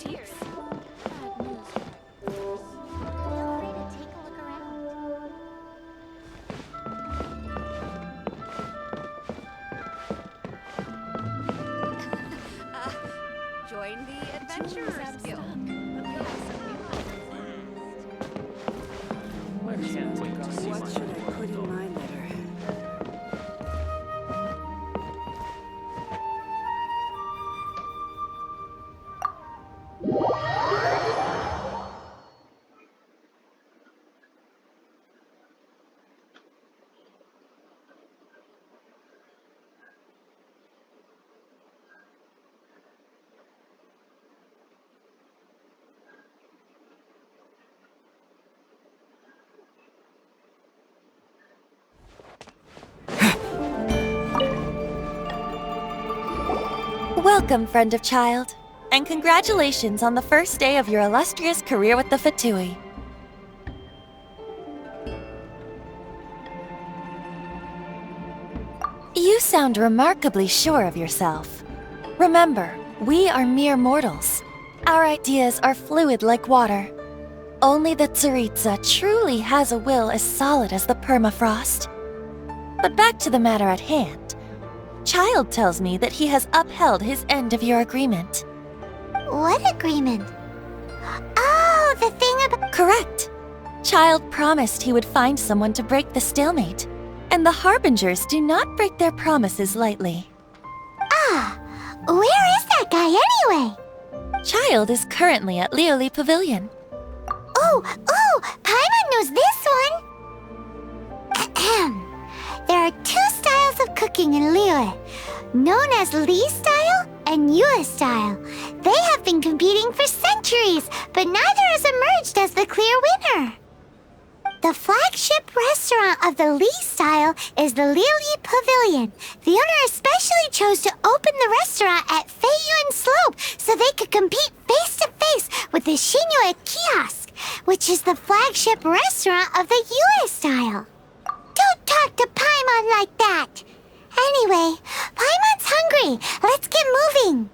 tears. Bad news. Feel free to take a look around. Join the Adventurers Guild. What should I put in my letter? Welcome, friend of child, and congratulations on the first day of your illustrious career with the Fatui. You sound remarkably sure of yourself. Remember, we are mere mortals. Our ideas are fluid like water. Only the Tsaritsa truly has a will as solid as the permafrost. But back to the matter at hand. Child tells me that he has upheld his end of your agreement. What agreement? Oh, the thing about... Correct. Child promised he would find someone to break the stalemate, and the Harbingers do not break their promises lightly. Ah, where is that guy anyway? Child is currently at Lioli Pavilion. Oh, Paimon knows this one! Ahem. There are two styles of cooking in Liyue, known as Li style and Yue style. They have been competing for centuries, but neither has emerged as the clear winner. The flagship restaurant of the Li style is the Lioli Pavilion. The owner especially chose to open the restaurant at Feiyuan Slope so they could compete face-to-face with the Shinyue Kiosk, which is the flagship restaurant of the Yue style. Don't talk to Paimon like that! Anyway, Paimon's hungry. Let's get moving!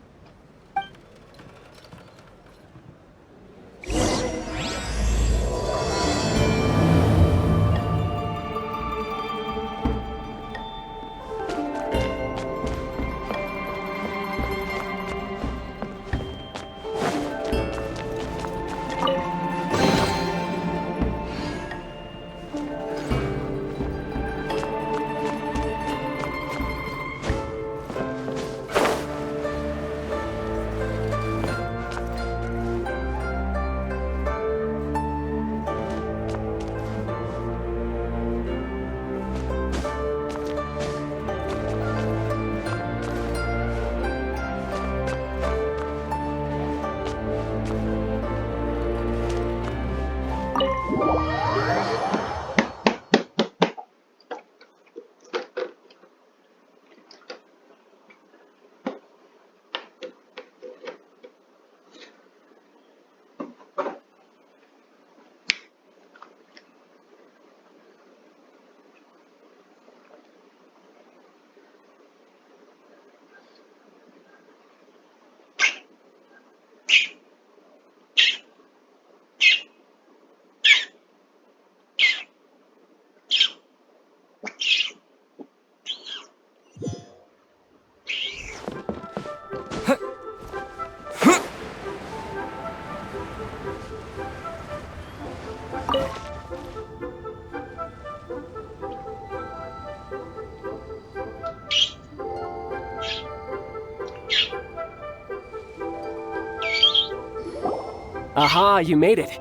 Aha, you made it.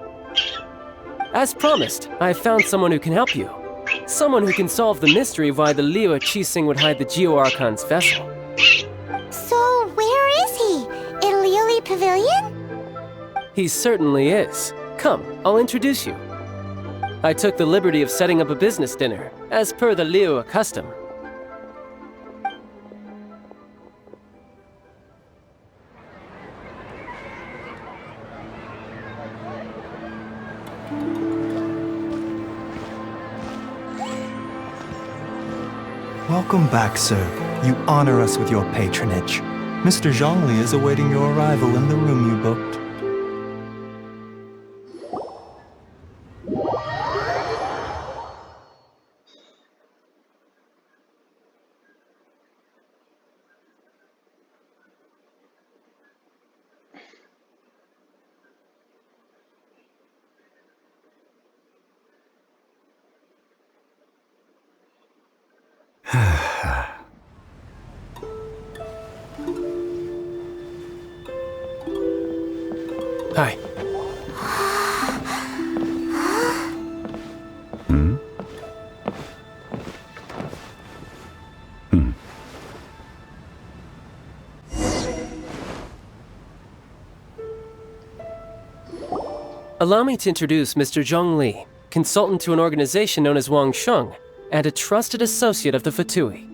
As promised, I found someone who can help you. Someone who can solve the mystery of why the Liu Qixing would hide the Geo-Archon's vessel. So, where is he? In Lioli Pavilion? He certainly is. Come, I'll introduce you. I took the liberty of setting up a business dinner, as per the Liu custom. Welcome back, sir. You honor us with your patronage. Mr. Zhongli is awaiting your arrival in the room you booked. Hi. Allow me to introduce Mr. Zhong Li, consultant to an organization known as Wang Sheng, and a trusted associate of the Fatui.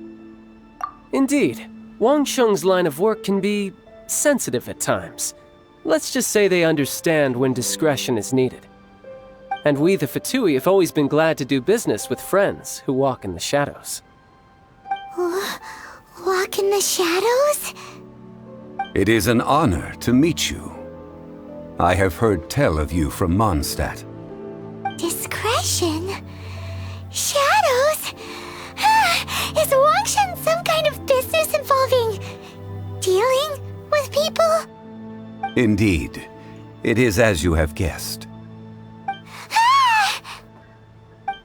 Indeed, Wang Sheng's line of work can be sensitive at times. Let's just say they understand when discretion is needed. And we, the Fatui, have always been glad to do business with friends who walk in the shadows. Walk in the shadows? It is an honor to meet you. I have heard tell of you from Mondstadt. Discretion? Shadows? Is Wangshan some kind of business involving dealing with people? Indeed, it is as you have guessed.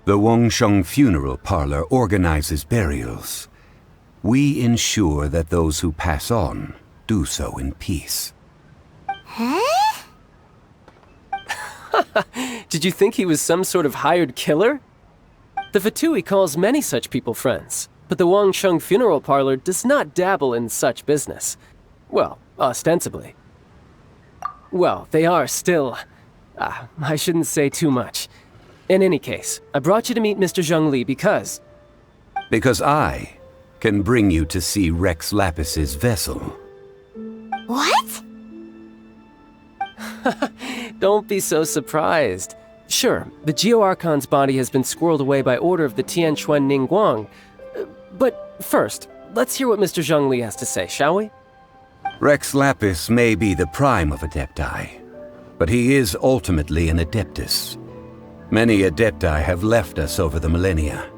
The Wangsheng Funeral Parlor organizes burials. We ensure that those who pass on do so in peace. Huh? Did you think he was some sort of hired killer? The Fatui calls many such people friends, but the Wangsheng Funeral Parlor does not dabble in such business. Well, ostensibly. Well, they are still... I shouldn't say too much. In any case, I brought you to meet Mr. Zhong Li because... Because I can bring you to see Rex Lapis's vessel. What? Don't be so surprised. Sure, the Geo-Archon's body has been squirreled away by order of the Tianquan Ningguang. But first, let's hear what Mr. Zhong Li has to say, shall we? Rex Lapis may be the prime of Adepti, but he is ultimately an Adeptus. Many Adepti have left us over the millennia.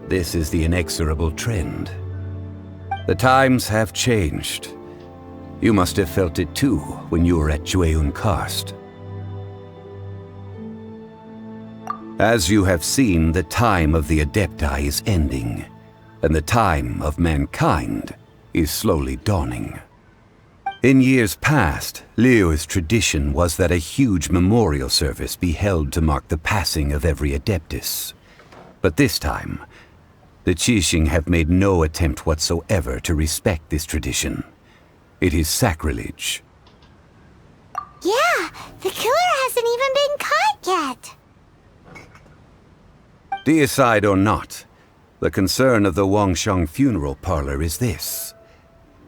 This is the inexorable trend. The times have changed. You must have felt it too when you were at Jueyun Karst. As you have seen, the time of the Adepti is ending, and the time of mankind is slowly dawning. In years past, Liyue's tradition was that a huge memorial service be held to mark the passing of every Adeptus. But this time, the Qixing have made no attempt whatsoever to respect this tradition. It is sacrilege. Yeah, the killer hasn't even been caught yet. Deicide or not, the concern of the Wangsheng Funeral Parlor is this.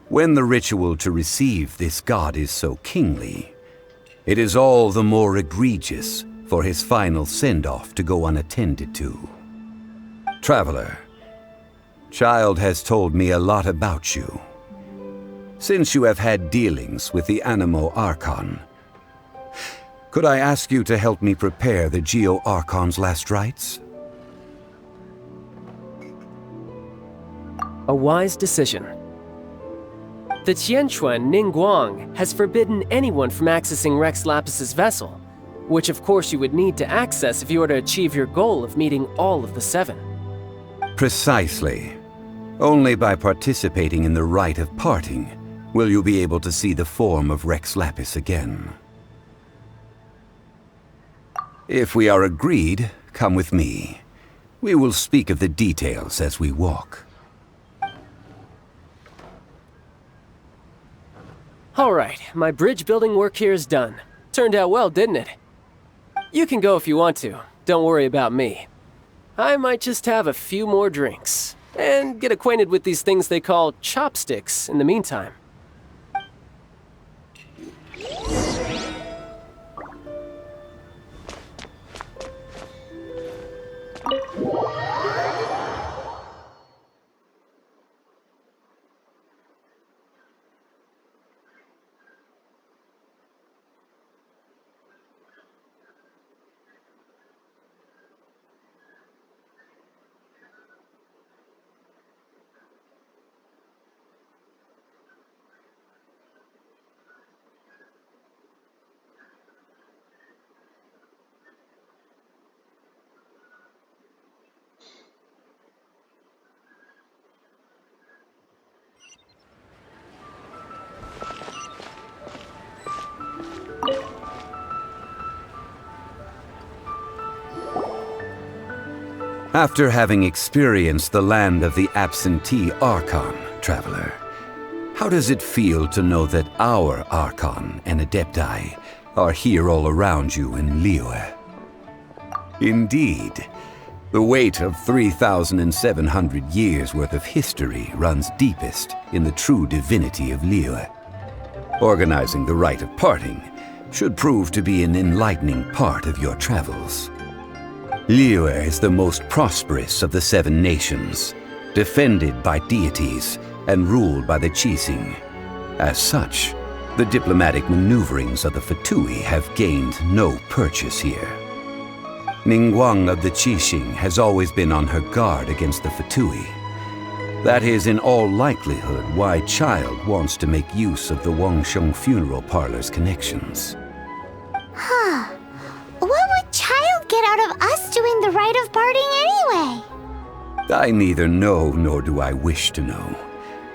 When the ritual to receive this god is so kingly, it is all the more egregious for his final send-off to go unattended to. Traveler, Child has told me a lot about you. Since you have had dealings with the Animo Archon, could I ask you to help me prepare the Geo-Archon's last rites? A wise decision. The Tianquan Ningguang has forbidden anyone from accessing Rex Lapis's vessel, which of course you would need to access if you were to achieve your goal of meeting all of the seven. Precisely. Only by participating in the rite of parting will you be able to see the form of Rex Lapis again. If we are agreed, come with me. We will speak of the details as we walk. All right, my bridge building work here is done. Turned out well, didn't it? You can go if you want to. Don't worry about me. I might just have a few more drinks and get acquainted with these things they call chopsticks in the meantime. After having experienced the land of the absentee Archon, traveler, how does it feel to know that our Archon and Adepti are here all around you in Liyue? Indeed, the weight of 3,700 years' worth of history runs deepest in the true divinity of Liyue. Organizing the rite of parting should prove to be an enlightening part of your travels. Liyue is the most prosperous of the 7 nations, defended by deities and ruled by the Qixing. As such, the diplomatic maneuverings of the Fatui have gained no purchase here. Ningguang of the Qixing has always been on her guard against the Fatui. That is in all likelihood why Child wants to make use of the Wangsheng funeral parlor's connections. Huh. What would Child get out of us doing the rite of parting anyway? I neither know nor do I wish to know.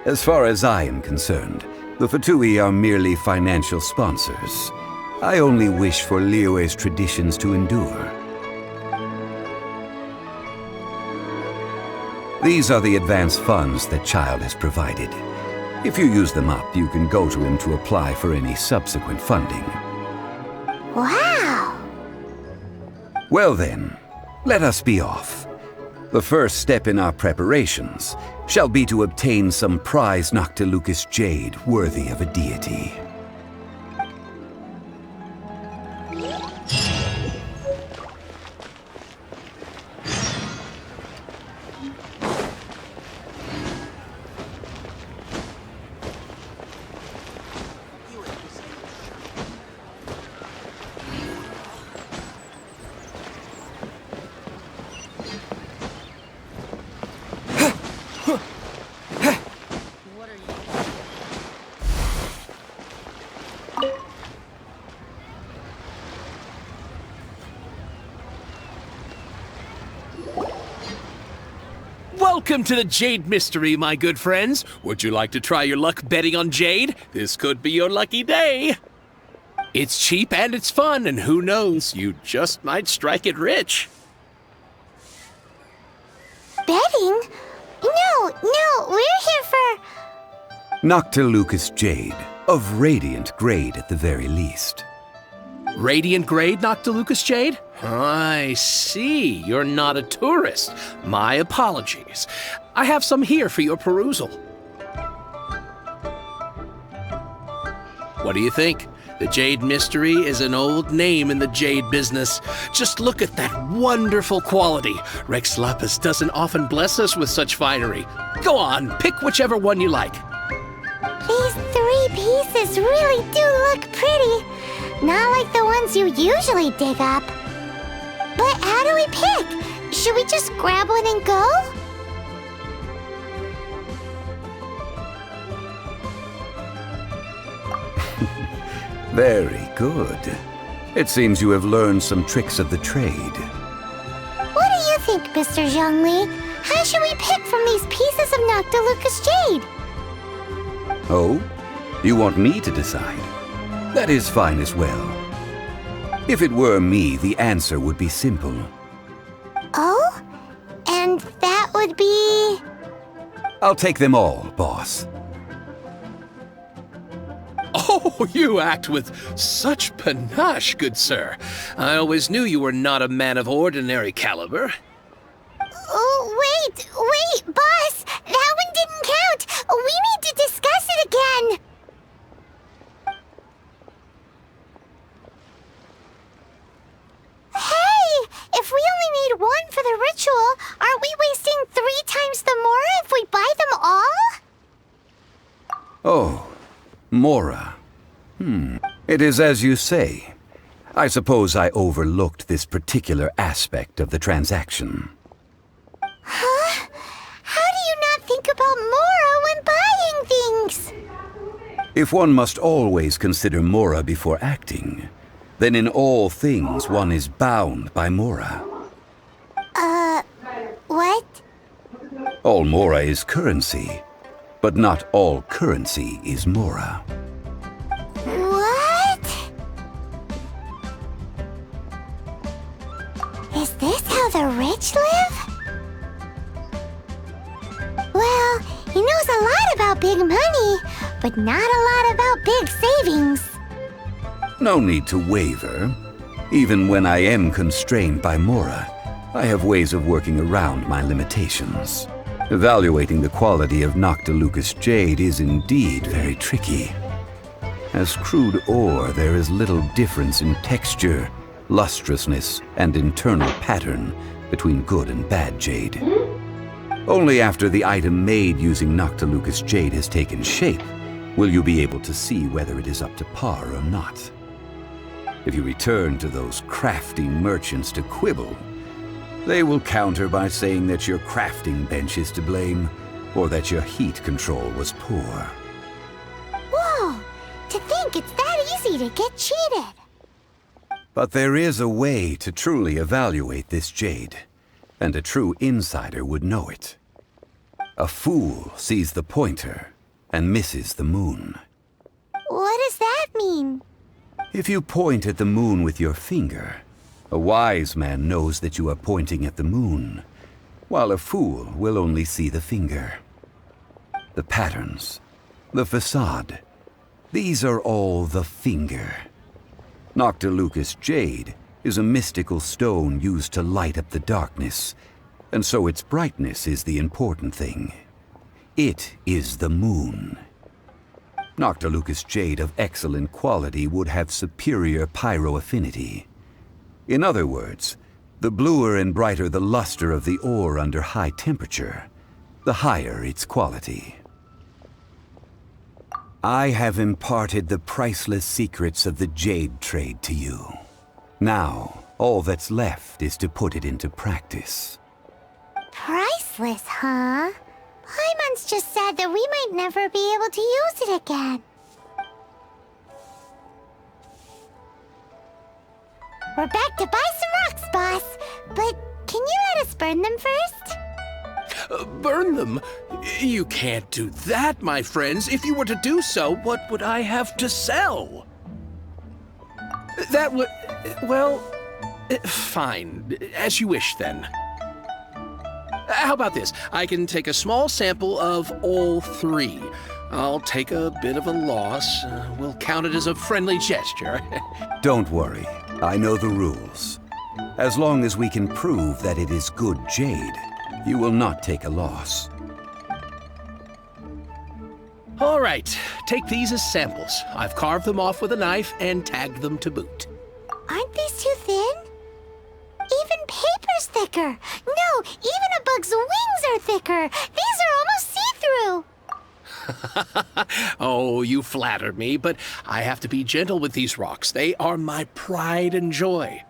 As far as I am concerned, the Fatui are merely financial sponsors. I only wish for Liyue's traditions to endure. These are the advance funds that Child has provided. If you use them up, you can go to him to apply for any subsequent funding. Wow! Well then, let us be off. The first step in our preparations shall be to obtain some prized Noctilucous jade worthy of a deity. Welcome to the Jade Mystery, my good friends. Would you like to try your luck betting on Jade? This could be your lucky day. It's cheap and it's fun, and who knows, you just might strike it rich. Betting? No, we're here for... Noctilucous jade, of radiant grade at the very least. Radiant grade Noctilucous jade? I see. You're not a tourist. My apologies. I have some here for your perusal. What do you think? The Jade Mystery is an old name in the jade business. Just look at that wonderful quality. Rex Lapis doesn't often bless us with such finery. Go on, pick whichever one you like. These 3 pieces really do look pretty. Not like the ones you usually dig up. But how do we pick? Should we just grab one and go? Very good. It seems you have learned some tricks of the trade. What do you think, Mr. Zhongli? How should we pick from these pieces of Noctilucous jade? Oh? You want me to decide? That is fine as well. If it were me, the answer would be simple. Oh? And that would be... I'll take them all, boss. Oh, you act with such panache, good sir. I always knew you were not a man of ordinary caliber. Oh, wait, boss! That one didn't count! We need to discuss it again! Hey! If we only need one for the ritual, aren't we wasting 3 times the Mora if we buy them all? Oh, Mora. It is as you say. I suppose I overlooked this particular aspect of the transaction. Huh? How do you not think about Mora when buying things? If one must always consider Mora before acting, then in all things one is bound by Mora. What? All Mora is currency, but not all currency is Mora. What? Is this how the rich live? He knows a lot about big money, but not a lot about big savings. No need to waver. Even when I am constrained by Mora, I have ways of working around my limitations. Evaluating the quality of Noctilucous jade is indeed very tricky. As crude ore, there is little difference in texture, lustrousness, and internal pattern between good and bad jade. Only after the item made using Noctilucous jade has taken shape will you be able to see whether it is up to par or not. If you return to those crafty merchants to quibble, they will counter by saying that your crafting bench is to blame, or that your heat control was poor. Whoa! To think it's that easy to get cheated. But there is a way to truly evaluate this jade, and a true insider would know it. A fool sees the pointer and misses the moon. What does that mean? If you point at the moon with your finger, a wise man knows that you are pointing at the moon, while a fool will only see the finger. The patterns, the facade, these are all the finger. Noctilucous jade is a mystical stone used to light up the darkness, and so its brightness is the important thing. It is the moon. Noctilucous jade of excellent quality would have superior pyro affinity. In other words, the bluer and brighter the luster of the ore under high temperature, the higher its quality. I have imparted the priceless secrets of the jade trade to you. Now, all that's left is to put it into practice. Priceless, huh? Paimon's just said that we might never be able to use it again. We're back to buy some rocks, boss. But can you let us burn them first? Burn them? You can't do that, my friends. If you were to do so, what would I have to sell? That would... well... fine. As you wish, then. How about this? I can take a small sample of all three. I'll take a bit of a loss. We'll count it as a friendly gesture. Don't worry. I know the rules. As long as we can prove that it is good jade, you will not take a loss. All right. Take these as samples. I've carved them off with a knife and tagged them to boot. Aren't these too thin? Even paper's thicker. No, even a bug's wings are thicker. These are almost see-through. Oh, you flatter me, but I have to be gentle with these rocks. They are my pride and joy.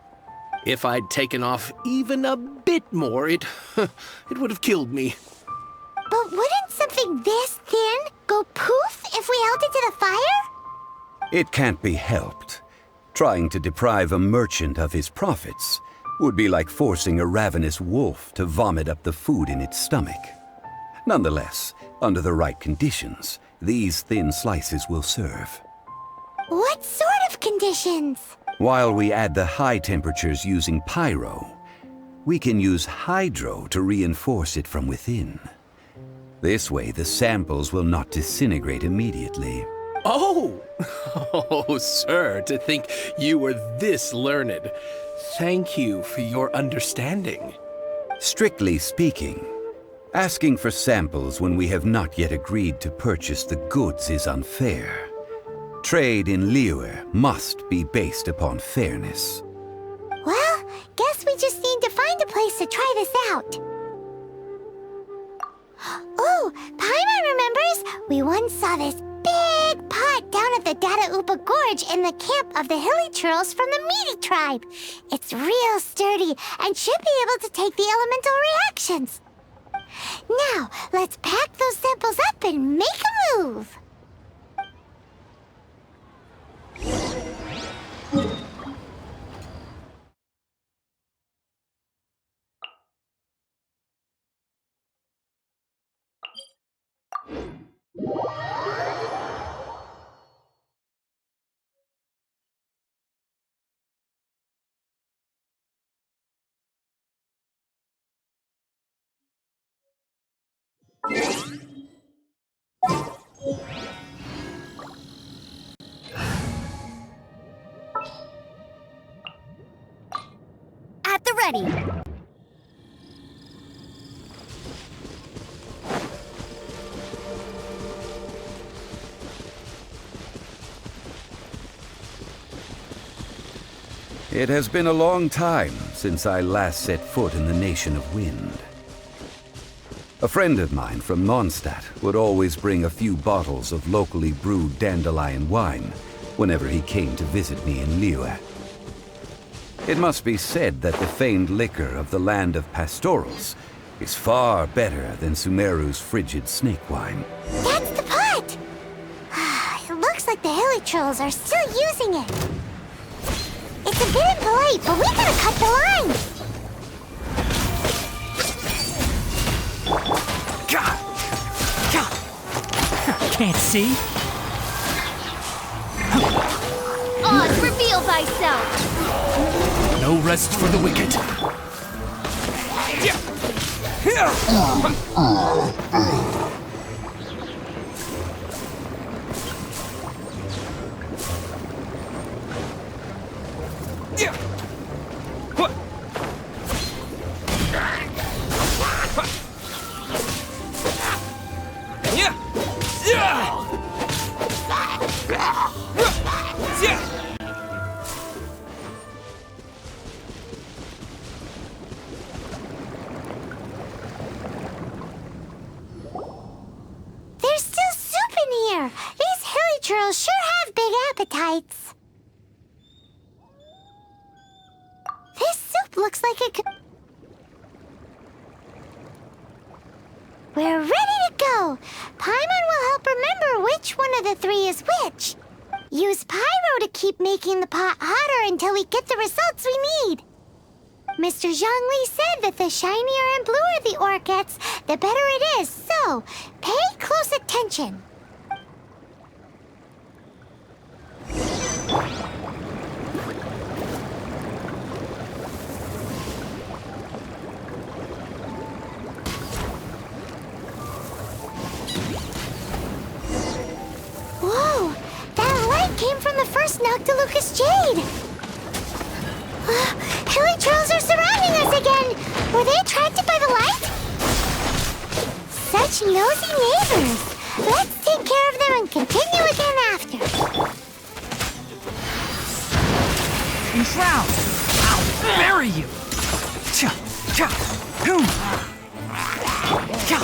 If I'd taken off even a bit more, it would have killed me. But wouldn't something this thin go poof if we held it to the fire? It can't be helped. Trying to deprive a merchant of his profits would be like forcing a ravenous wolf to vomit up the food in its stomach. Nonetheless, under the right conditions, these thin slices will serve. What sort of conditions? While we add the high temperatures using pyro, we can use hydro to reinforce it from within. This way, the samples will not disintegrate immediately. Oh! Oh, sir, to think you were this learned. Thank you for your understanding. Strictly speaking, asking for samples when we have not yet agreed to purchase the goods is unfair. Trade in Liyue must be based upon fairness. Well, guess we just need to find a place to try this out. Oh, Paimon remembers we once saw this big pot down at the Dada Upa Gorge in the camp of the hilly churls from the Meaty tribe. It's real sturdy and should be able to take the elemental reactions. Now, let's pack those samples up and make a move. ready. It has been a long time since I last set foot in the Nation of Wind. A friend of mine from Mondstadt would always bring a few bottles of locally brewed dandelion wine whenever he came to visit me in Liyue. It must be said that the famed liquor of the land of pastorals is far better than Sumeru's frigid snake wine. That's the pot! It looks like the hilly trolls are still using it. It's a bit impolite, but we gotta cut the line! Can't see? Oz, reveal thyself! No rest for the wicked. There's still soup in here! These hilly trolls sure have big appetites! This soup looks like it could... We're ready to go! Paimon will help remember which one of the three is which. Use Pyro to keep making the pot hotter until we get the results we need. Mr. Zhongli said that the shinier and bluer the ore gets, the better it is, so pay close attention. Whoa! That light came from the first Noctilucous Jade! Hilly trolls are surrounding us again! Were they attracted by the light? Such nosy neighbors! Let's take care of them and continue again after. Enshroud! I'll bury you! Cha! Cha! Boom! Cha!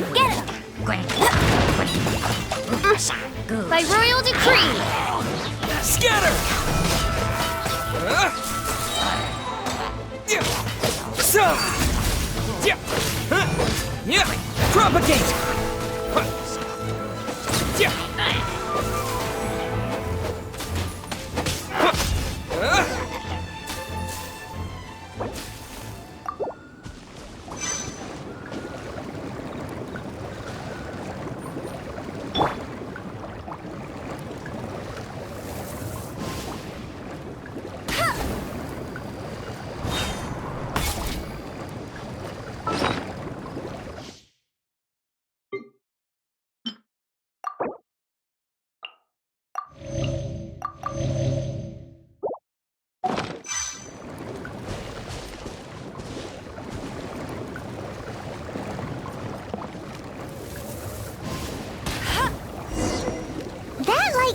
Get him! By royal decree! Scatter! Propagate!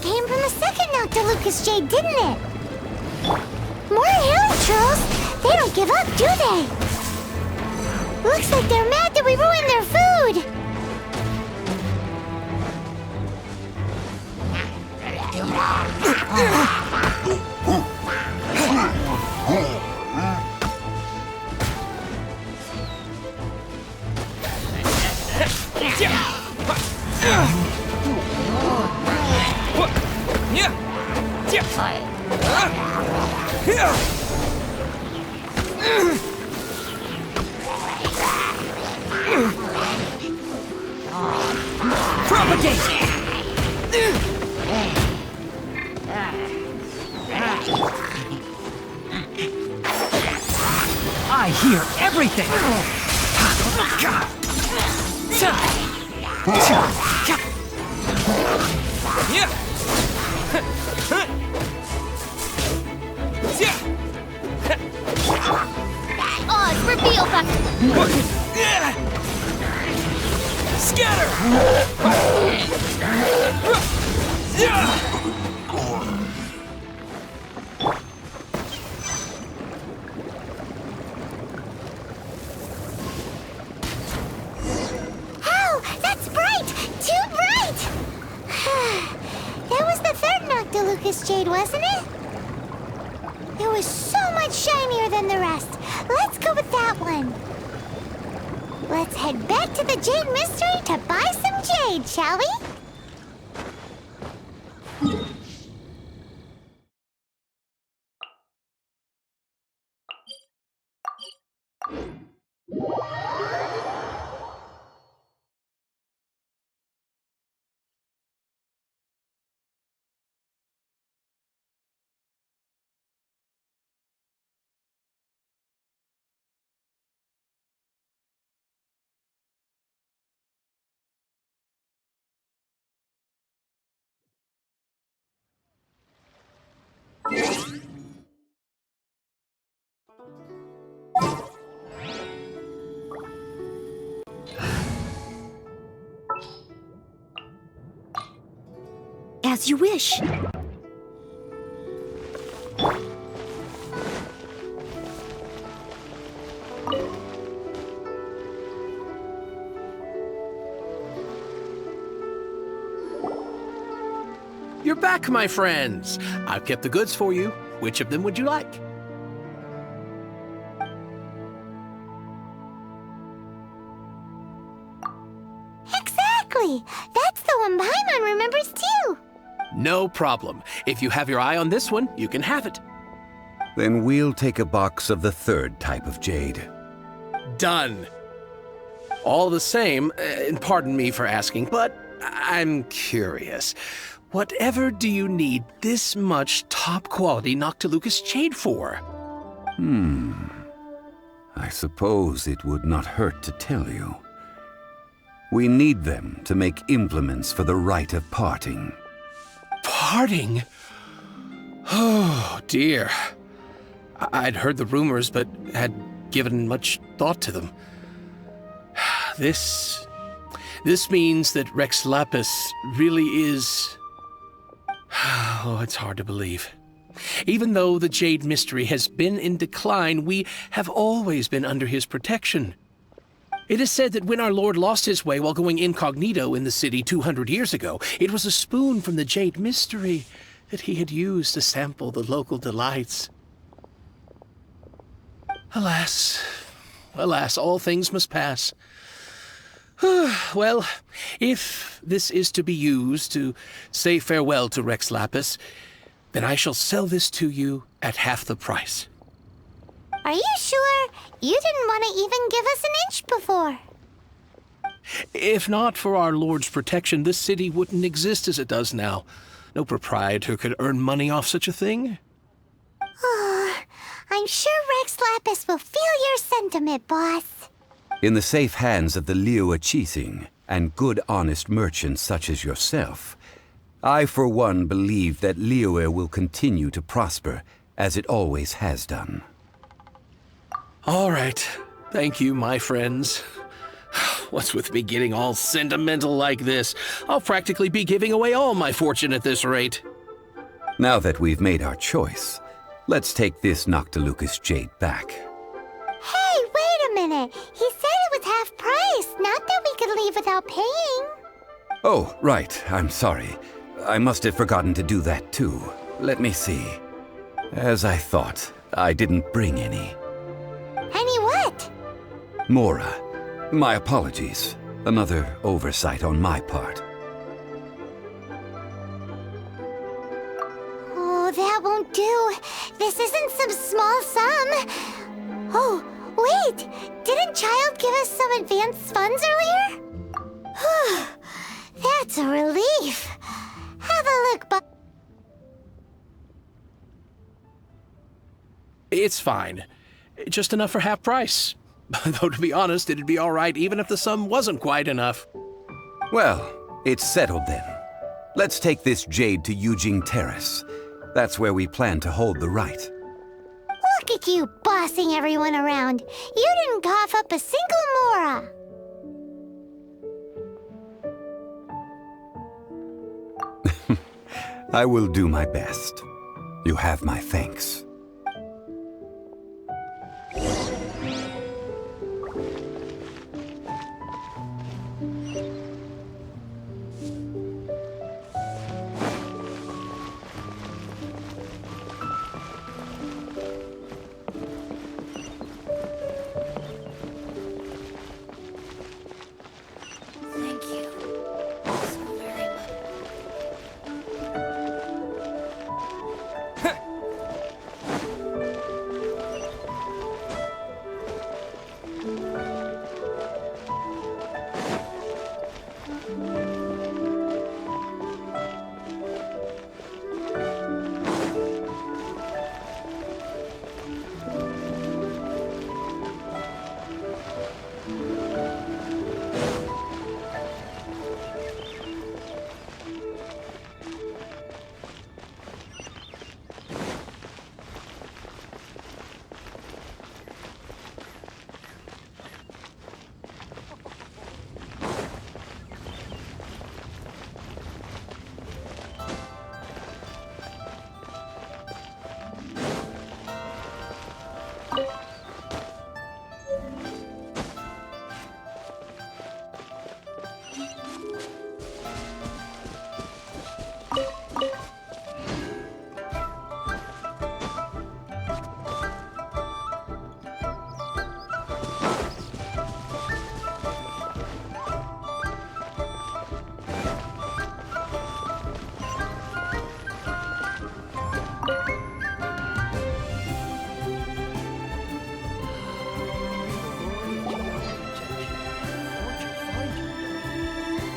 Came from the second Noctilucous Jade, didn't it? More hilly trolls! They don't give up, do they? Looks like they're mad that we ruined their food! Propagate! I hear everything! Oz, reveal back. Oh, that's bright! Too bright! That was the third Noctilucous Jade, wasn't it? It was so much shinier than the rest. Let's go with that one. Let's head back to the Jade Mystery to buy some jade, shall we? As you wish. You're back, my friends. I've kept the goods for you. Which of them would you like? Exactly! That's the one Paimon remembers too! No problem. If you have your eye on this one, you can have it. Then we'll take a box of the third type of jade. Done. All the same, and pardon me for asking, but I'm curious. Whatever do you need this much top-quality Noctilucous jade for? I suppose it would not hurt to tell you. We need them to make implements for the rite of parting. Parting? Oh, dear. I'd heard the rumors, but had given much thought to them. This means that Rex Lapis really is... Oh, it's hard to believe. Even though the Jade Mystery has been in decline, we have always been under his protection. It is said that when our Lord lost his way while going incognito in the city 200 years ago, it was a spoon from the Jade Mystery that he had used to sample the local delights. Alas, alas, all things must pass. Well, if this is to be used to say farewell to Rex Lapis, then I shall sell this to you at half the price. Are you sure? You didn't want to even give us an inch before. If not for our Lord's protection, this city wouldn't exist as it does now. No proprietor could earn money off such a thing. Oh, I'm sure Rex Lapis will feel your sentiment, boss. In the safe hands of the Liyue Qixing and good honest merchants such as yourself, I for one believe that Liyue will continue to prosper as it always has done. All right. Thank you, my friends. What's with me getting all sentimental like this? I'll practically be giving away all my fortune at this rate. Now that we've made our choice, let's take this Noctilucous jade back. Hey, wait a minute. He said it was half price, not that we could leave without paying. Oh, right. I'm sorry. I must have forgotten to do that too. Let me see. As I thought, I didn't bring any. Any what? Mora, my apologies. Another oversight on my part. Oh, that won't do. This isn't some small sum. Oh, wait! Didn't Child give us some advanced funds earlier? That's a relief. Have a look, but It's fine. Just enough for half price. Though, to be honest, it'd be all right even if the sum wasn't quite enough. Well, it's settled then. Let's take this jade to Yujing Terrace. That's where we plan to hold the rite. Look at you bossing everyone around. You didn't cough up a single mora. I will do my best. You have my thanks. Thank you so very much.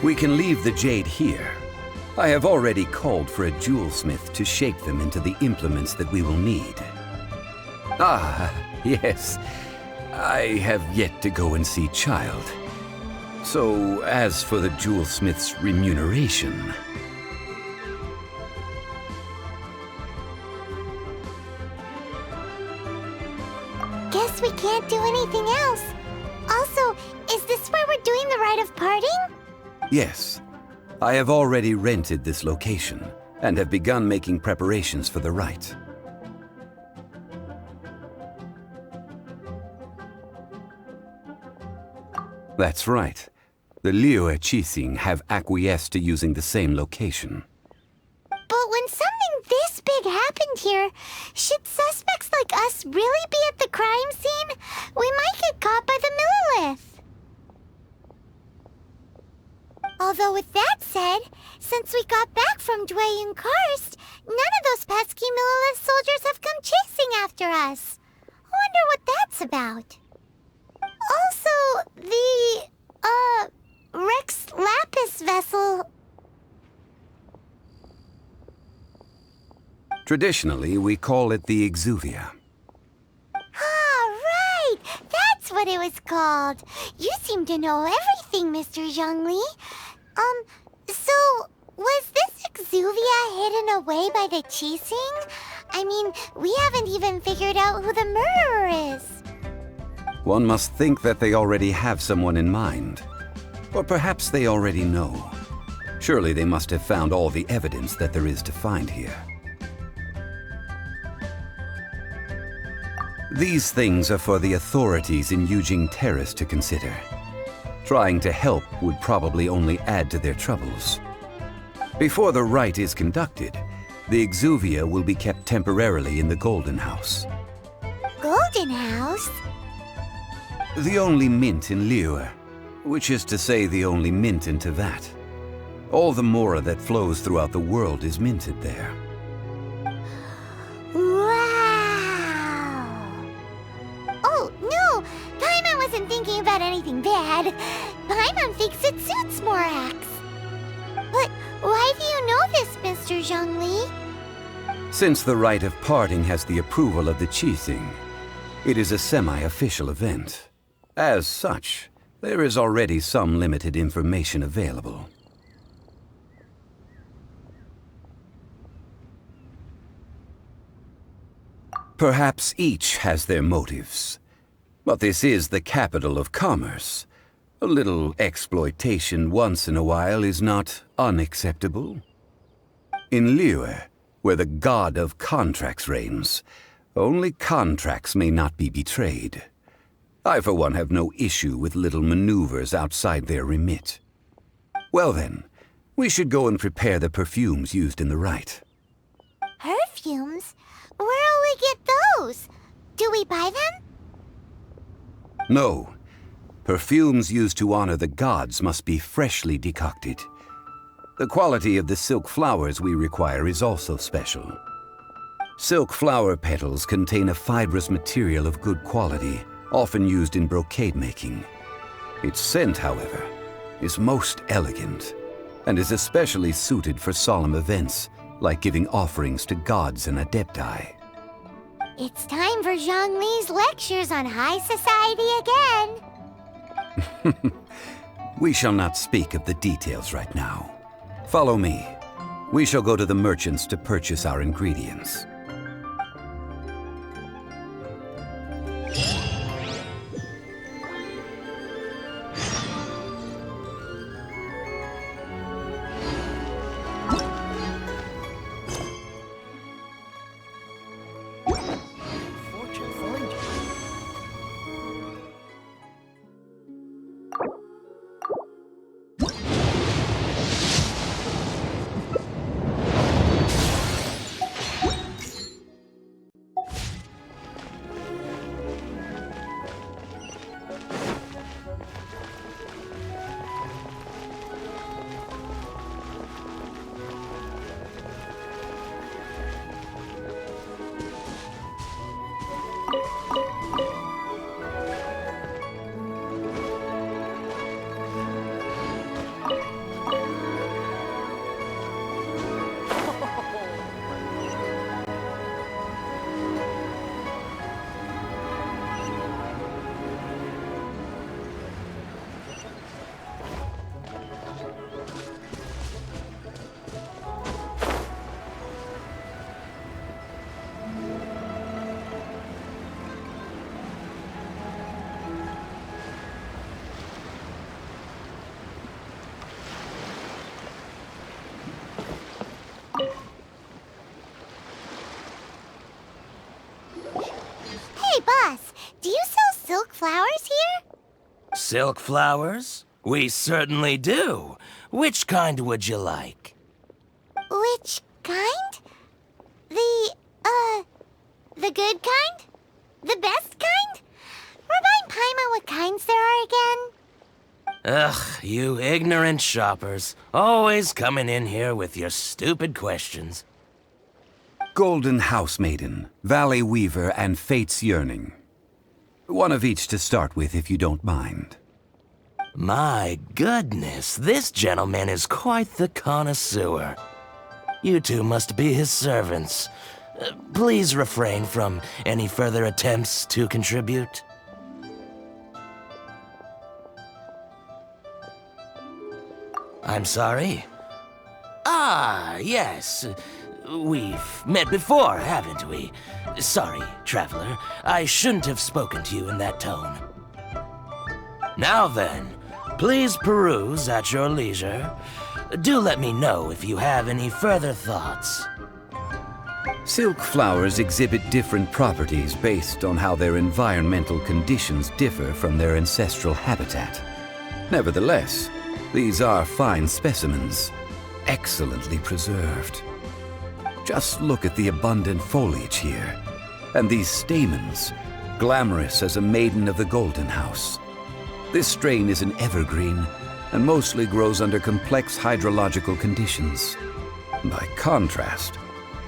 We can leave the jade here. I have already called for a jewelsmith to shape them into the implements that we will need. Ah, yes. I have yet to go and see Child. So, as for the jewelsmith's remuneration... Guess we can't do anything else. Also, is this where we're doing the rite of parting? Yes. I have already rented this location, and have begun making preparations for the rite. That's right. The Liyue Qixing have acquiesced to using the same location. But when something this big happened here, should suspects like us really be at the crime scene? We might get caught by the Millilith. Although with that said, since we got back from Dwayne Karst, none of those pesky Millilith soldiers have come chasing after us. Wonder what that's about. Also, the, Rex Lapis vessel... Traditionally, we call it the Exuvia. Ah, right! That's what it was called. You seem to know everything, Mr. Zhongli. So, was this Exuvia hidden away by the Qixing? I mean, we haven't even figured out who the murderer is. One must think that they already have someone in mind. Or perhaps they already know. Surely they must have found all the evidence that there is to find here. These things are for the authorities in Yujing Terrace to consider. Trying to help would probably only add to their troubles. Before the rite is conducted, the Exuvia will be kept temporarily in the Golden House. Golden House? The only mint in Liyue, which is to say the only mint in Tevat. All the mora that flows throughout the world is minted there. Wow! Oh, no! Paimon wasn't thinking about anything bad. Paimon thinks it suits Morax. But why do you know this, Mr. Zhongli? Since the rite of parting has the approval of the Qixing, it is a semi-official event. As such, there is already some limited information available. Perhaps each has their motives. But this is the capital of commerce. A little exploitation once in a while is not unacceptable. In Liyue, where the god of contracts reigns, only contracts may not be betrayed. I, for one, have no issue with little maneuvers outside their remit. Well then, we should go and prepare the perfumes used in the rite. Perfumes? Where'll we get those? Do we buy them? No. Perfumes used to honor the gods must be freshly decocted. The quality of the silk flowers we require is also special. Silk flower petals contain a fibrous material of good quality, often used in brocade making. Its scent, however, is most elegant, and is especially suited for solemn events, like giving offerings to gods and adepti. It's time for Zhongli's lectures on high society again. We shall not speak of the details right now. Follow me. We shall go to the merchants to purchase our ingredients. Boss, do you sell silk flowers here? Silk flowers? We certainly do. Which kind would you like? Which kind? The good kind? The best kind? Remind Paimon what kinds there are again? Ugh, you ignorant shoppers. Always coming in here with your stupid questions. Golden House Maiden, Valley Weaver, and Fate's Yearning. One of each to start with, if you don't mind. My goodness, this gentleman is quite the connoisseur. You two must be his servants. Please refrain from any further attempts to contribute. I'm sorry? Ah, yes. We've met before, haven't we? Sorry, traveler. I shouldn't have spoken to you in that tone. Now then, please peruse at your leisure. Do let me know if you have any further thoughts. Silk flowers exhibit different properties based on how their environmental conditions differ from their ancestral habitat. Nevertheless, these are fine specimens, excellently preserved. Just look at the abundant foliage here, and these stamens, glamorous as a maiden of the Golden House. This strain is an evergreen, and mostly grows under complex hydrological conditions. By contrast,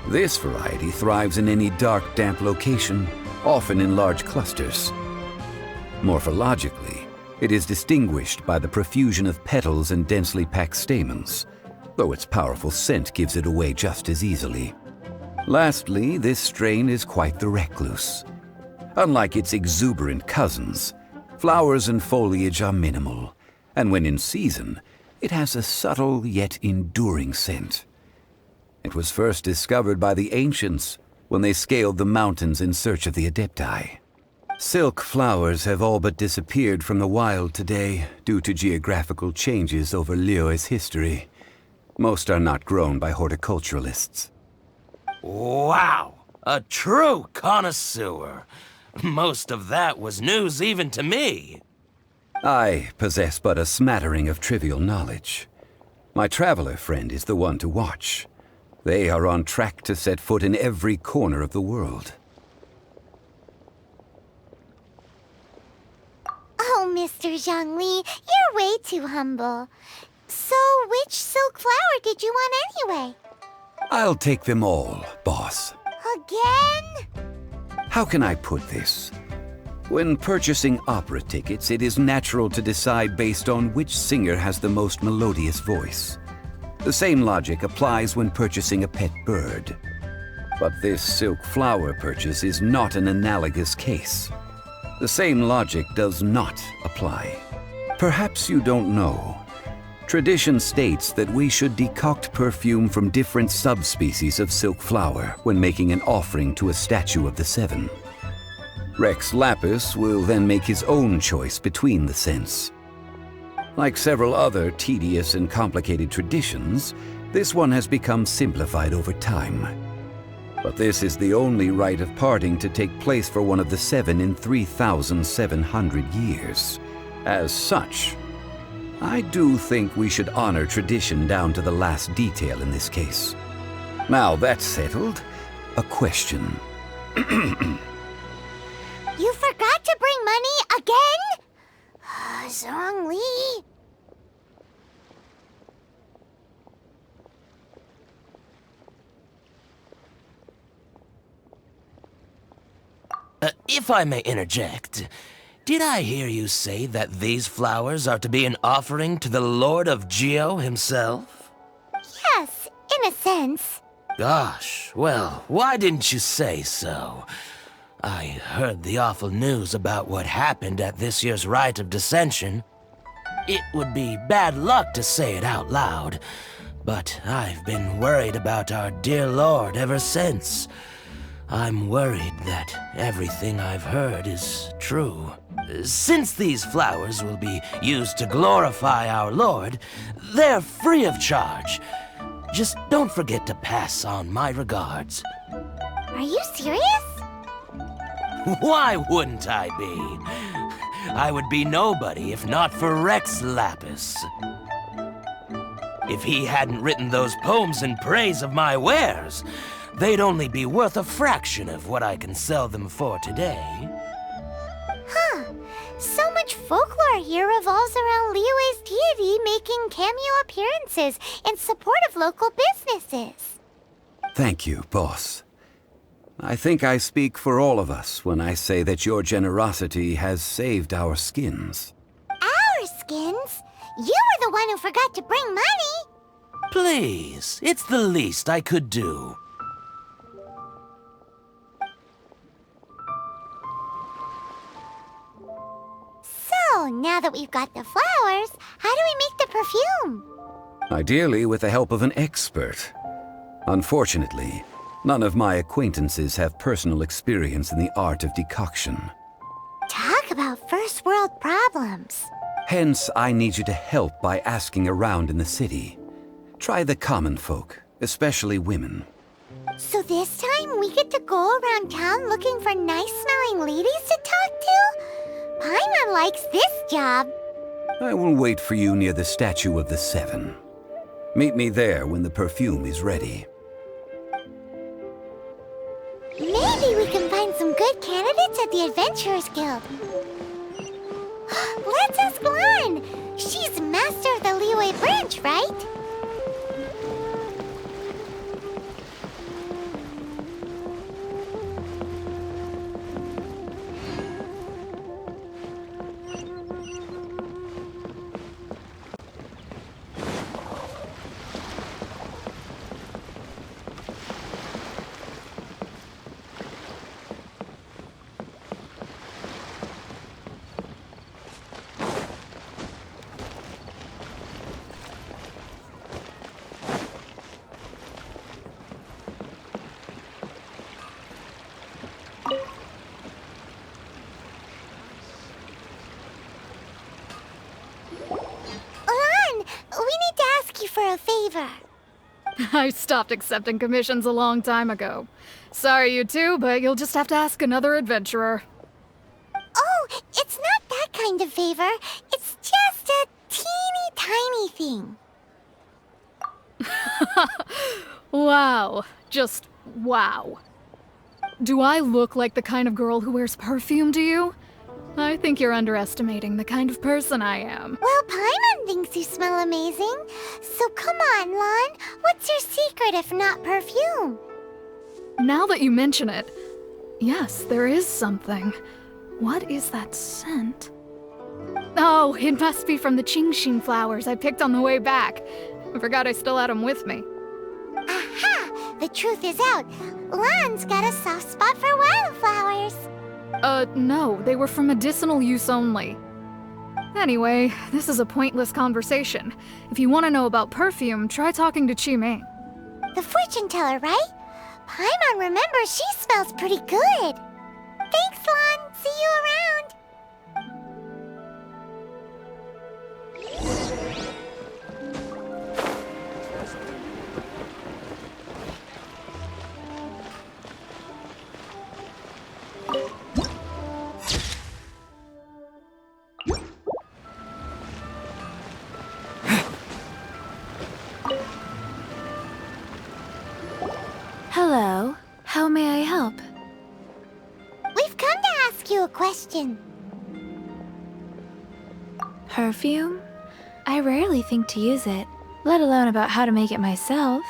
this variety thrives in any dark, damp location, often in large clusters. Morphologically, it is distinguished by the profusion of petals and densely packed stamens, though its powerful scent gives it away just as easily. Lastly, this strain is quite the recluse. Unlike its exuberant cousins, flowers and foliage are minimal, and when in season, it has a subtle yet enduring scent. It was first discovered by the ancients when they scaled the mountains in search of the Adepti. Silk flowers have all but disappeared from the wild today due to geographical changes over Liyue's history. Most are not grown by horticulturalists. Wow! A true connoisseur. Most of that was news even to me. I possess but a smattering of trivial knowledge. My traveler friend is the one to watch. They are on track to set foot in every corner of the world. Oh, Mr. Zhongli, you're way too humble. So, which silk flower did you want anyway? I'll take them all, boss. Again? How can I put this? When purchasing opera tickets, it is natural to decide based on which singer has the most melodious voice. The same logic applies when purchasing a pet bird. But this silk flower purchase is not an analogous case. The same logic does not apply. Perhaps you don't know. Tradition states that we should decoct perfume from different subspecies of silk flower when making an offering to a statue of the Seven. Rex Lapis will then make his own choice between the scents. Like several other tedious and complicated traditions, this one has become simplified over time. But this is the only rite of parting to take place for one of the Seven in 3,700 years. As such, I do think we should honor tradition down to the last detail in this case. Now that's settled, a question. You forgot to bring money again? Zhongli. If I may interject, did I hear you say that these flowers are to be an offering to the Lord of Geo himself? Yes, in a sense. Gosh, well, why didn't you say so? I heard the awful news about what happened at this year's Rite of Dissension. It would be bad luck to say it out loud, but I've been worried about our dear Lord ever since. I'm worried that everything I've heard is true. Since these flowers will be used to glorify our Lord, they're free of charge. Just don't forget to pass on my regards. Are you serious? Why wouldn't I be? I would be nobody if not for Rex Lapis. If he hadn't written those poems in praise of my wares, they'd only be worth a fraction of what I can sell them for today. Huh. So much folklore here revolves around Liyue's deity making cameo appearances in support of local businesses. Thank you, boss. I think I speak for all of us when I say that your generosity has saved our skins. Our skins? You were the one who forgot to bring money. Please, it's the least I could do. So, now that we've got the flowers, how do we make the perfume? Ideally with the help of an expert. Unfortunately, none of my acquaintances have personal experience in the art of decoction. Talk about first world problems. Hence, I need you to help by asking around in the city. Try the common folk, especially women. So this time we get to go around town looking for nice-smelling ladies to talk to? Paimon likes this job. I will wait for you near the statue of the Seven. Meet me there when the perfume is ready. Maybe we can find some good candidates at the Adventurers Guild. Let's ask Lan. She's master of the Liyue branch, right? I stopped accepting commissions a long time ago. Sorry, you two, but you'll just have to ask another adventurer. Oh, it's not that kind of favor. It's just a teeny tiny thing. Wow. Just wow. Do I look like the kind of girl who wears perfume to you? I think you're underestimating the kind of person I am. Well, Paimon thinks you smell amazing. So come on, Lon. What's your secret if not perfume? Now that you mention it, yes, there is something. What is that scent? Oh, it must be from the Genshin flowers I picked on the way back. I forgot I still had them with me. Aha! The truth is out. Lon's got a soft spot for wildflowers. No, they were for medicinal use only. Anyway, this is a pointless conversation. If you want to know about perfume, try talking to Qimei. The fortune teller, right? Paimon remembers she smells pretty good. Thanks, Lon. See you around. Hello. How may I help? We've come to ask you a question. Perfume? I rarely think to use it, let alone about how to make it myself.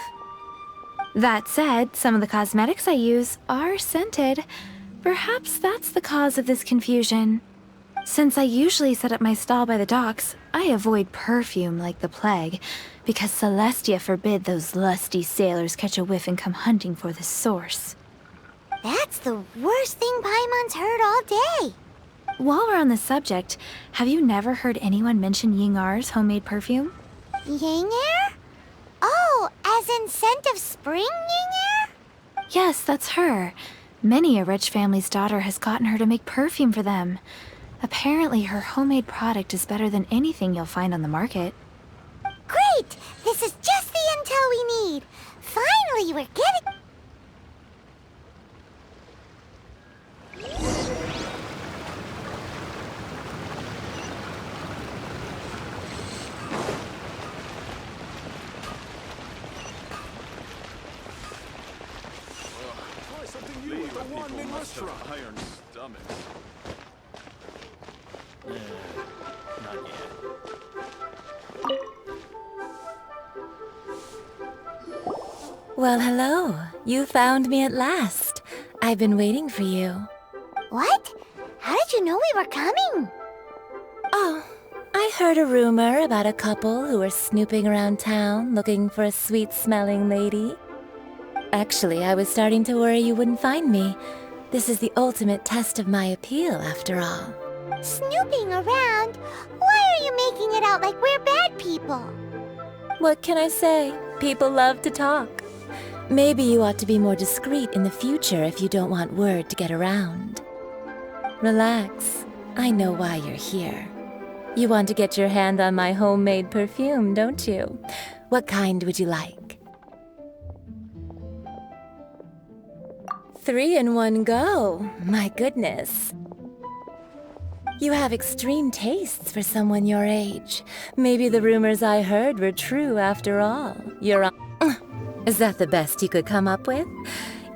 That said, some of the cosmetics I use are scented. Perhaps that's the cause of this confusion. Since I usually set up my stall by the docks, I avoid perfume like the plague, because Celestia forbid those lusty sailors catch a whiff and come hunting for the source. That's the worst thing Paimon's heard all day. While we're on the subject, have you never heard anyone mention Yingar's homemade perfume? Yingar? Oh, as in scent of spring, Yingar? Yes, that's her. Many a rich family's daughter has gotten her to make perfume for them. Apparently, her homemade product is better than anything you'll find on the market. Great! This is just the intel we need. Finally, we're getting... Try something new at the one-man restaurant. Iron stomach. Not yet. Well, hello. You found me at last. I've been waiting for you. What? How did you know we were coming? Oh, I heard a rumor about a couple who were snooping around town looking for a sweet-smelling lady. Actually, I was starting to worry you wouldn't find me. This is the ultimate test of my appeal, after all. Snooping around? Why are you making it out like we're bad people? What can I say? People love to talk. Maybe you ought to be more discreet in the future if you don't want word to get around. Relax. I know why you're here. You want to get your hand on my homemade perfume, don't you? What kind would you like? 3 in one go. My goodness. You have extreme tastes for someone your age. Maybe the rumors I heard were true after all. You're on... Is that the best you could come up with?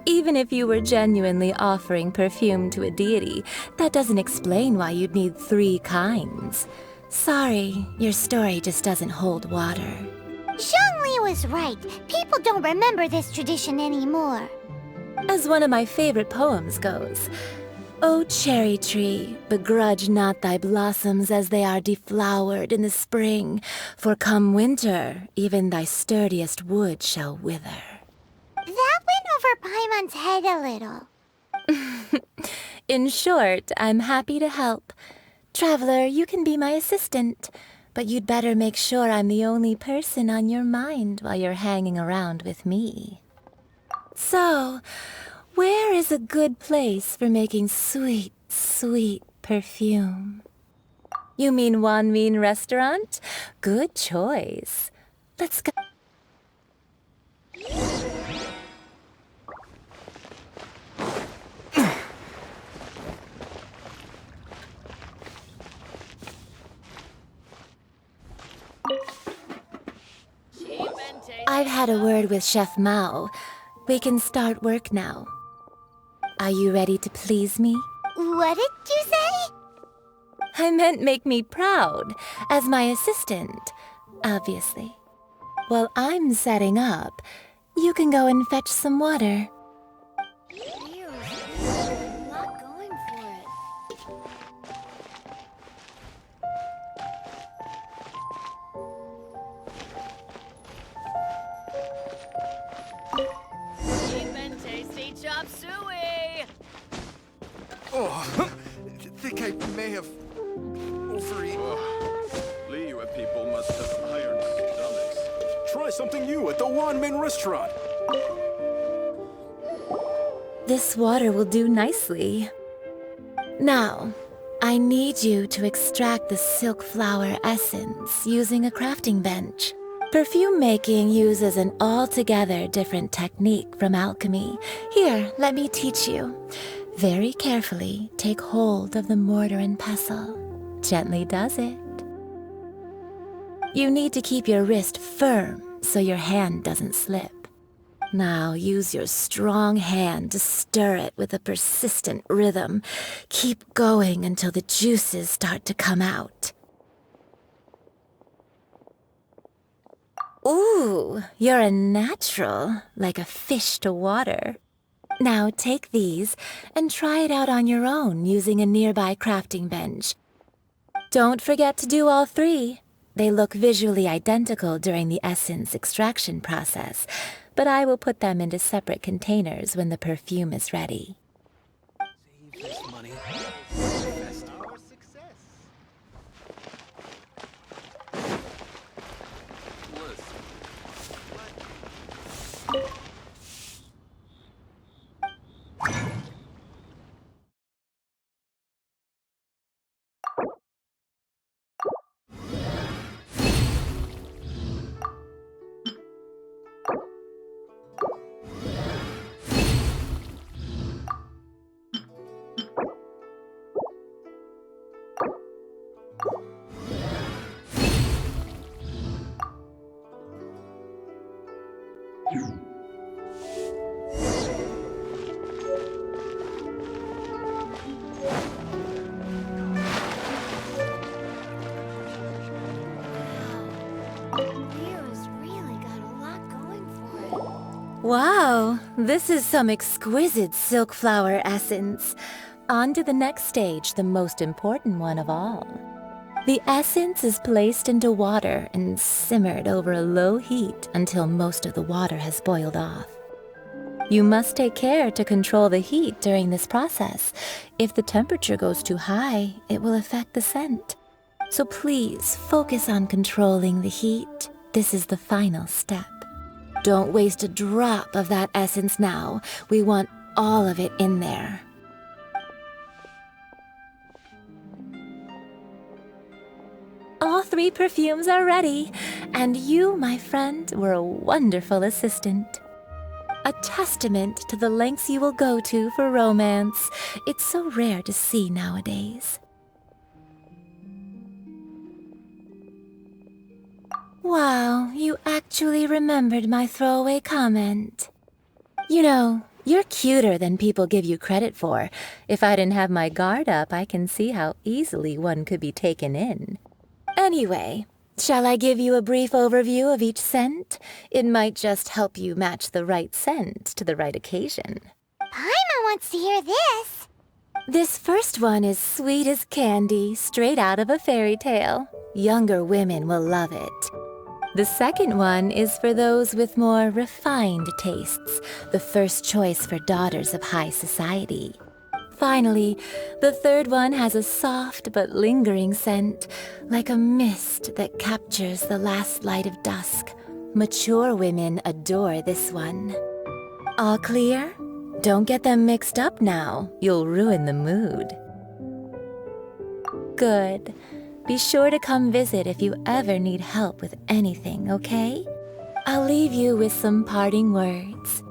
Even if you were genuinely offering perfume to a deity, that doesn't explain why you'd need 3 kinds. Sorry, your story just doesn't hold water. Zhongli was right. People don't remember this tradition anymore. As one of my favorite poems goes, O cherry tree, begrudge not thy blossoms as they are deflowered in the spring, for come winter, even thy sturdiest wood shall wither. That went over Paimon's head a little. In short, I'm happy to help. Traveler, you can be my assistant, but you'd better make sure I'm the only person on your mind while you're hanging around with me. So, where is a good place for making sweet, sweet perfume? You mean Wanmin Restaurant? Good choice. Let's go. I've had a word with Chef Mao. We can start work now. Are you ready to please me? What did you say? I meant make me proud, as my assistant, obviously. While I'm setting up, you can go and fetch some water. Not going for it. Cheap and tasty chop suey! Oh, think I may have overeaten. Liyue people must have iron stomachs. Try something new at the Wanmin restaurant. This water will do nicely. Now, I need you to extract the silk flower essence using a crafting bench. Perfume making uses an altogether different technique from alchemy. Here, let me teach you. Very carefully, take hold of the mortar and pestle. Gently does it. You need to keep your wrist firm so your hand doesn't slip. Now use your strong hand to stir it with a persistent rhythm. Keep going until the juices start to come out. Ooh, you're a natural, like a fish to water. Now take these and try it out on your own using a nearby crafting bench. Don't forget to do all three. They look visually identical during the essence extraction process, but I will put them into separate containers when the perfume is ready. Save this money. Our success. Liyue's really got a lot going for it. Wow, this is some exquisite silk flower essence. On to the next stage, the most important one of all. The essence is placed into water and simmered over a low heat until most of the water has boiled off. You must take care to control the heat during this process. If the temperature goes too high, it will affect the scent. So please focus on controlling the heat. This is the final step. Don't waste a drop of that essence now. We want all of it in there. All three perfumes are ready, and you, my friend, were a wonderful assistant. A testament to the lengths you will go to for romance. It's so rare to see nowadays. Wow, you actually remembered my throwaway comment. You know, you're cuter than people give you credit for. If I didn't have my guard up, I can see how easily one could be taken in. Anyway, shall I give you a brief overview of each scent? It might just help you match the right scent to the right occasion. Paimon wants to hear this. This first one is sweet as candy, straight out of a fairy tale. Younger women will love it. The second one is for those with more refined tastes, the first choice for daughters of high society. Finally, the third one has a soft but lingering scent, like a mist that captures the last light of dusk. Mature women adore this one. All clear? Don't get them mixed up now. You'll ruin the mood. Good. Be sure to come visit if you ever need help with anything, okay? I'll leave you with some parting words.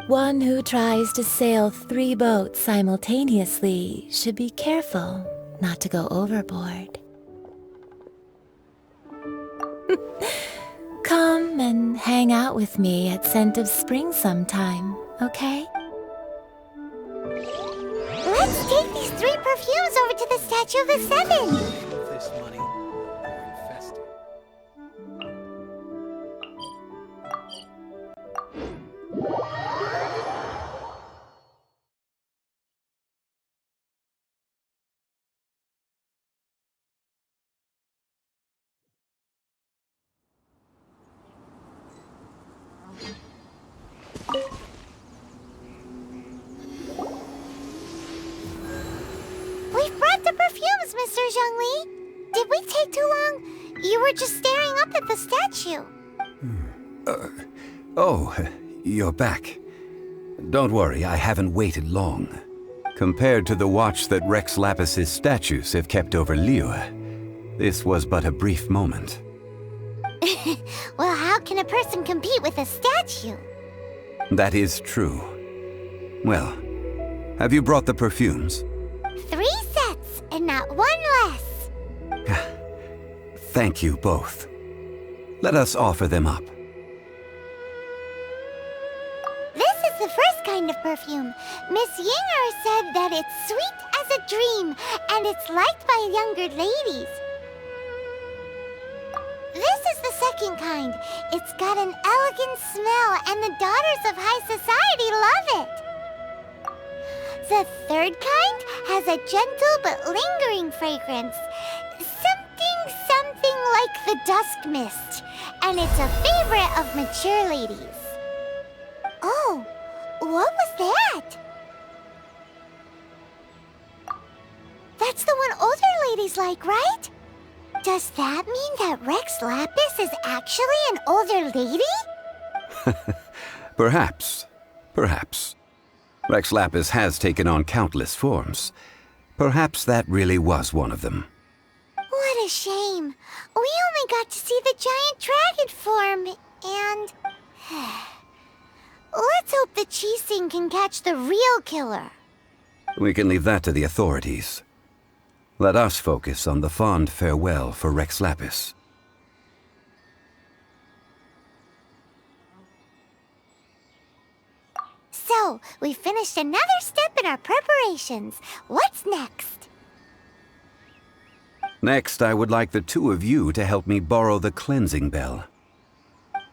One who tries to sail 3 boats simultaneously should be careful not to go overboard. Come and hang out with me at Scent of Spring sometime, okay? Let's take these 3 perfumes over to the Statue of the Seven. This money or invest it. We've brought the perfumes, Mr. Zhongli. Did we take too long? You were just staring up at the statue. Oh, you're back. Don't worry, I haven't waited long. Compared to the watch that Rex Lapis's statues have kept over Liyue, this was but a brief moment. Well, how can a person compete with a statue? That is true. Well, have you brought the perfumes? 3 sets, and not 1 less. Thank you both. Let us offer them up. This is the first kind of perfume. Miss Yinger said that it's sweet as a dream, and it's liked by younger ladies. This is the second kind. It's got an elegant smell, and the daughters of high society love it. The third kind has a gentle but lingering fragrance. Something like the dusk mist. And it's a favorite of mature ladies. Oh, what was that? That's the one older ladies like, right? Does that mean that Rex Lapis is actually an older lady? Perhaps. Perhaps. Rex Lapis has taken on countless forms. Perhaps that really was one of them. What a shame. We only got to see the giant dragon form, and... Let's hope the Qixing can catch the real killer. We can leave that to the authorities. Let us focus on the fond farewell for Rex Lapis. So, we finished another step in our preparations. What's next? Next, I would like the 2 of you to help me borrow the cleansing bell.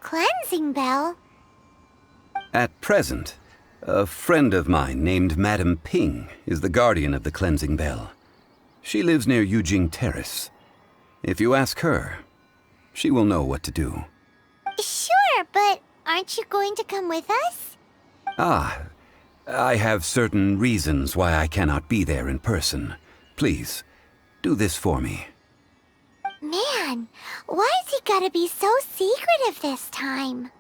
Cleansing bell? At present, a friend of mine named Madame Ping is the guardian of the cleansing bell. She lives near Yujing Terrace. If you ask her, she will know what to do. Sure, but aren't you going to come with us? Ah, I have certain reasons why I cannot be there in person. Please, do this for me. Man, why's he gotta be so secretive this time?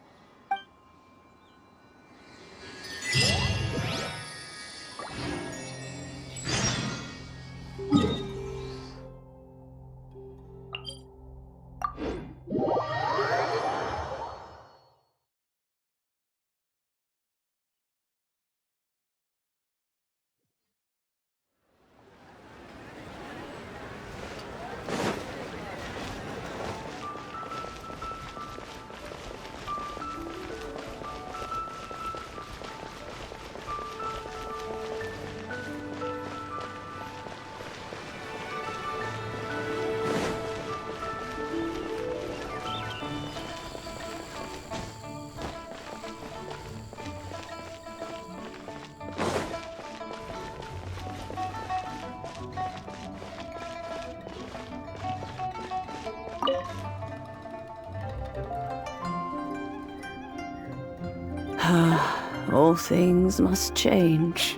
All things must change.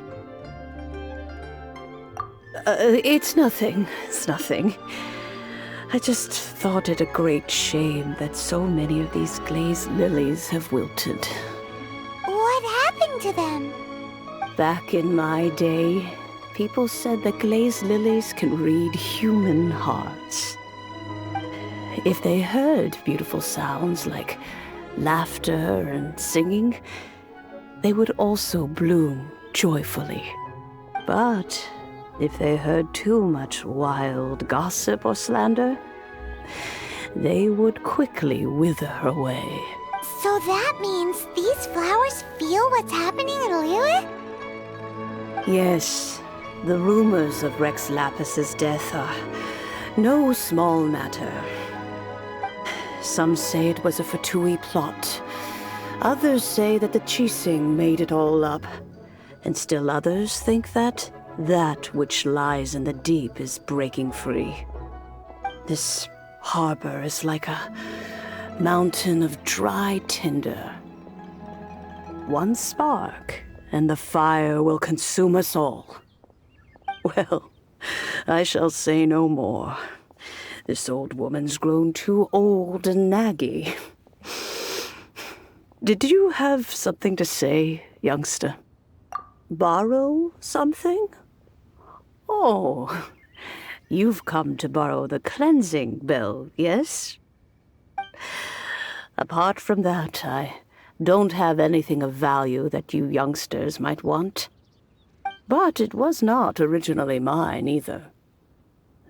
It's nothing. It's nothing. I just thought it a great shame that so many of these glazed lilies have wilted. What happened to them? Back in my day, people said that glazed lilies can read human hearts. If they heard beautiful sounds like laughter and singing, they would also bloom joyfully. But if they heard too much wild gossip or slander, they would quickly wither away. So that means these flowers feel what's happening in Liyue? Yes, the rumors of Rex Lapis's death are no small matter. Some say it was a Fatui plot. Others say that the Chising made it all up. And still others think that which lies in the deep is breaking free. This harbor is like a mountain of dry tinder. One spark, and the fire will consume us all. Well, I shall say no more. This old woman's grown too old and naggy. Did you have something to say, youngster? Borrow something? Oh, you've come to borrow the cleansing bell, yes? Apart from that, I don't have anything of value that you youngsters might want. But it was not originally mine, either.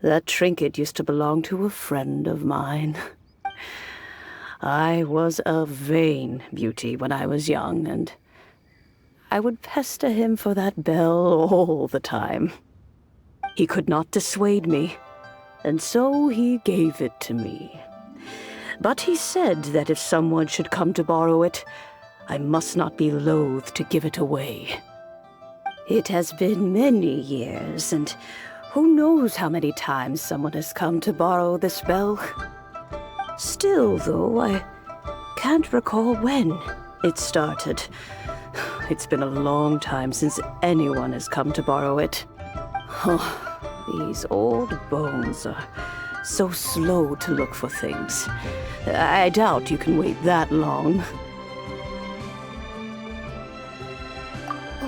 That trinket used to belong to a friend of mine. I was a vain beauty when I was young, and I would pester him for that bell all the time. He could not dissuade me, and so he gave it to me. But he said that if someone should come to borrow it, I must not be loath to give it away. It has been many years, and who knows how many times someone has come to borrow this bell. Still, though, I can't recall when it started. It's been a long time since anyone has come to borrow it. These old bones are so slow to look for things. I doubt you can wait that long.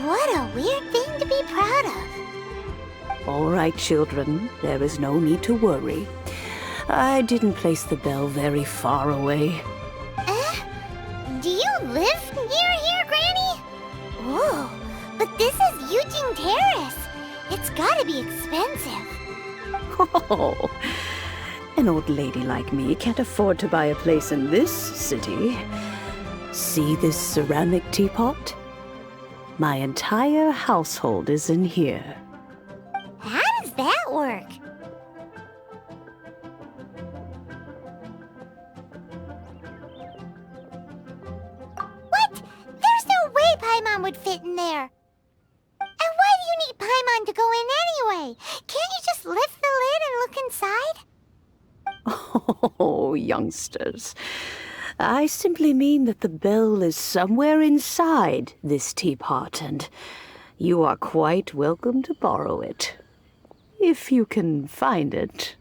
What a weird thing to be proud of. All right, children, there is no need to worry. I didn't place the bell very far away. Do you live near here, Granny? Whoa, but this is Eugene Terrace. It's gotta be expensive. Oh, an old lady like me can't afford to buy a place in this city. See this ceramic teapot? My entire household is in here. How does that work? What? There's no way Paimon would fit in there. And why do you need Paimon to go in anyway? Can't you just lift the lid and look inside? Oh, youngsters. I simply mean that the bell is somewhere inside this teapot, and you are quite welcome to borrow it. If you can find it.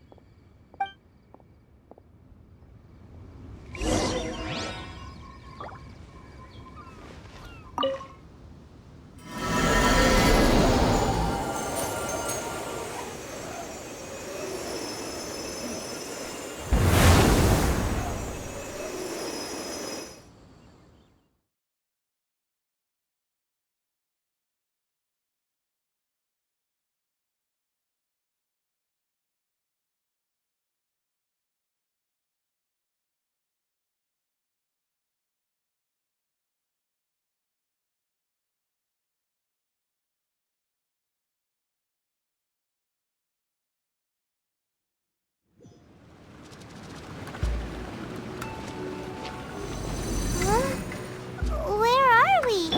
Where are we?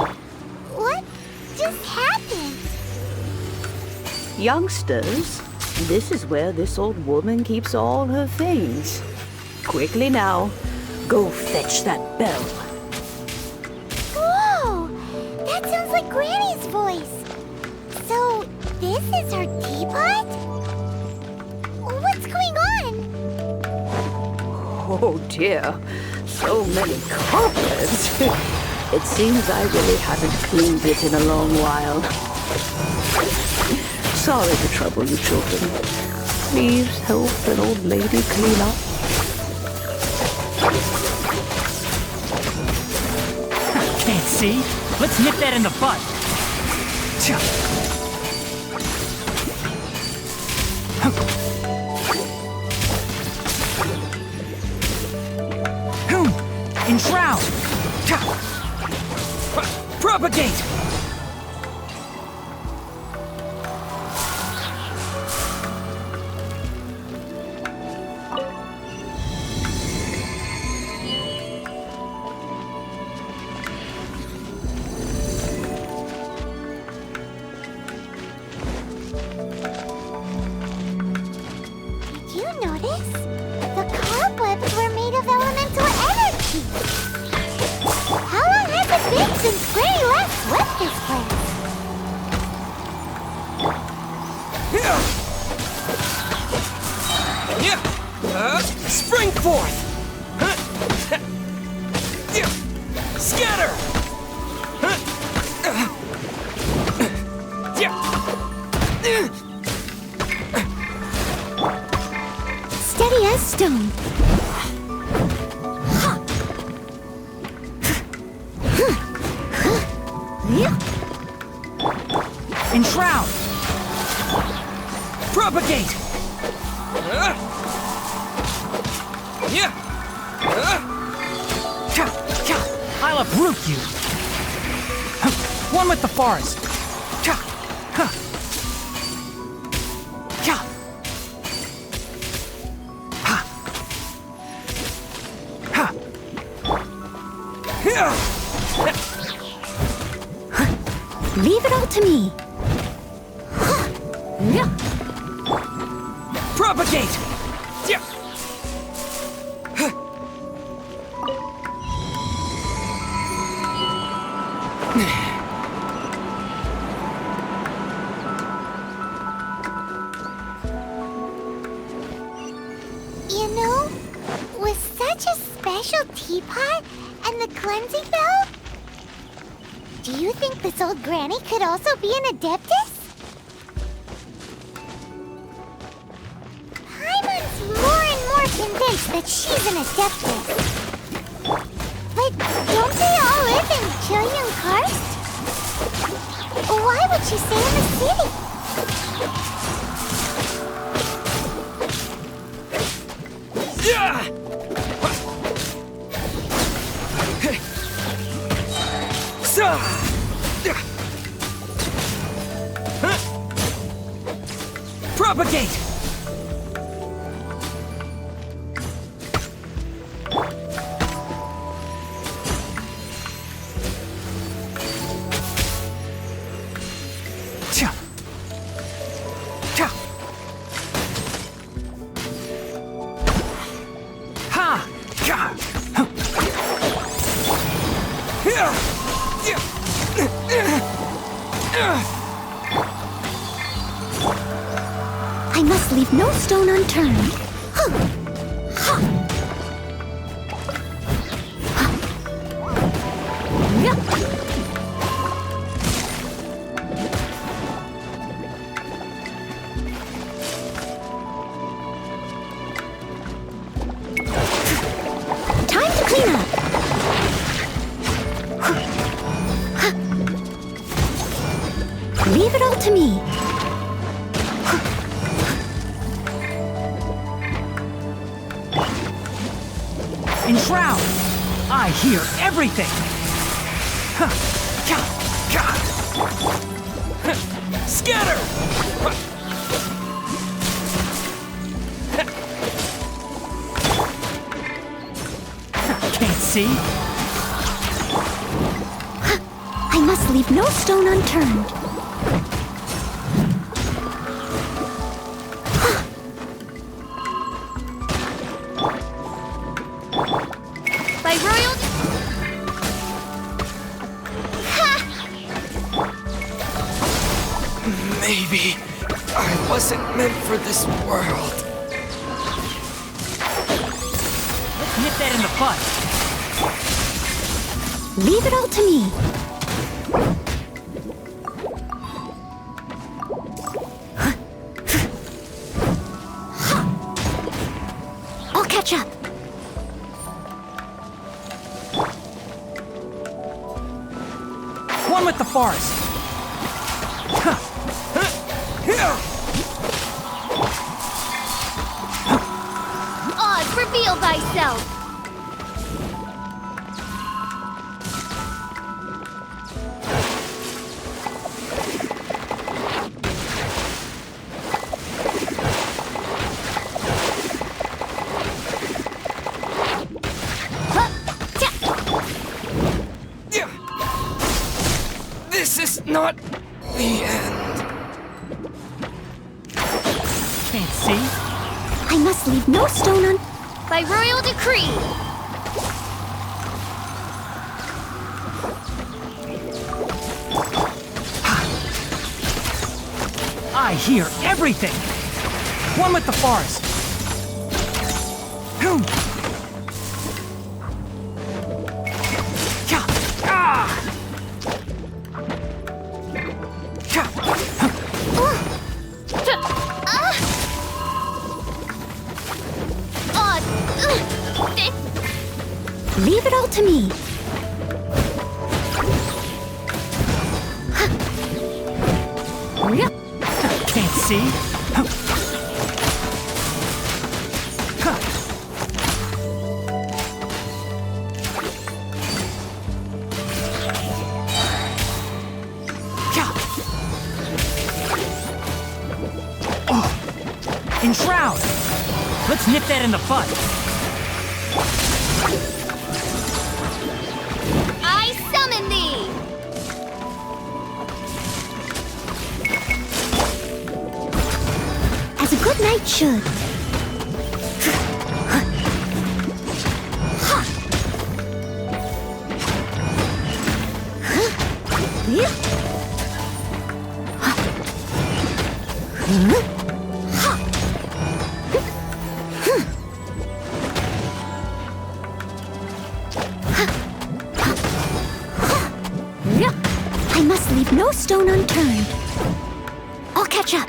What just happened? Youngsters, this is where this old woman keeps all her things. Quickly now, go fetch that bell. Whoa! That sounds like Granny's voice. So, this is her teapot? What's going on? Oh dear, so many cobwebs. It seems I really haven't cleaned it in a long while. Sorry to trouble you children. Please help an old lady clean up. see? Let's nip that in the bud. Enshroud! Propagate! Did you notice? The cobwebs were made of elemental energy. How long has it been since Granny last swept this place? Spring forth! Scatter! Steady as stone. Enshroud! Propagate! I'll uproot you! One with the forest! Leave it all to me. Propagate! You know, with such a special teapot and the cleansing bell, do you think this old granny could also be an adeptus? Paimon's more and more convinced that she's an adeptus. But don't they all live in Chilean Karst? Why would she stay in the city? Propagate! I must leave no stone unturned. Time to clean up. Leave it all to me. Enshroud! I hear everything! Scatter! Can't see? I must leave no stone unturned. By royal... Maybe I wasn't meant for this world. Let's nip that in the bud. Leave it all to me. I'll catch up. forest. Oz, reveal thyself! This is not the end. Can't see? I must leave no stone un... By royal decree! I hear everything. One with the forest. Who? Leave it all to me. Can't see? Enshroud! Let's nip that in the bud. I summon thee! As a good knight should. I must leave no stone unturned. I'll catch up.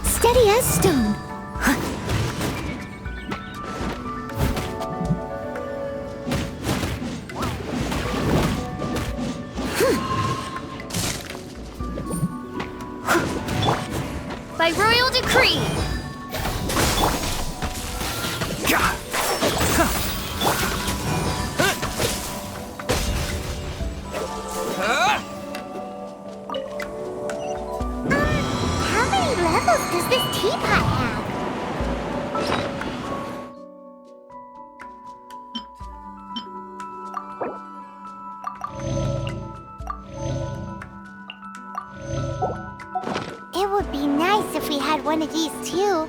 Steady as stone. By royal decree! How many levels does this teapot have? It would be nice if we had one of these too.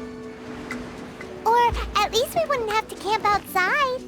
Or at least we wouldn't have to camp outside.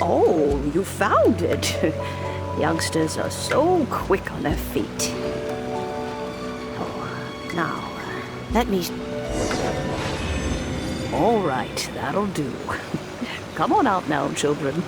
Oh, you found it. Youngsters are so quick on their feet. Oh, now, let me... All right, that'll do. Come on out now, children.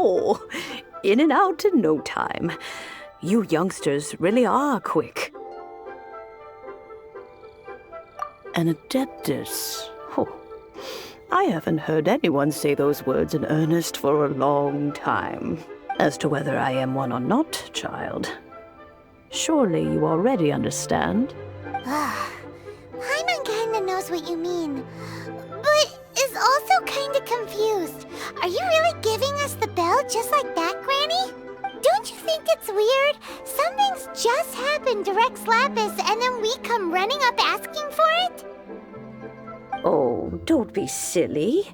Oh, in and out in no time. You youngsters really are quick. An adeptus. Oh, I haven't heard anyone say those words in earnest for a long time. As to whether I am one or not, child, surely you already understand. Paimon kinda knows what you mean, but is also kinda confused. Are you really giving us the bell just like that, Granny? Don't you think it's weird? Something's just happened to Rex Lapis and then we come running up asking for it? Oh, don't be silly.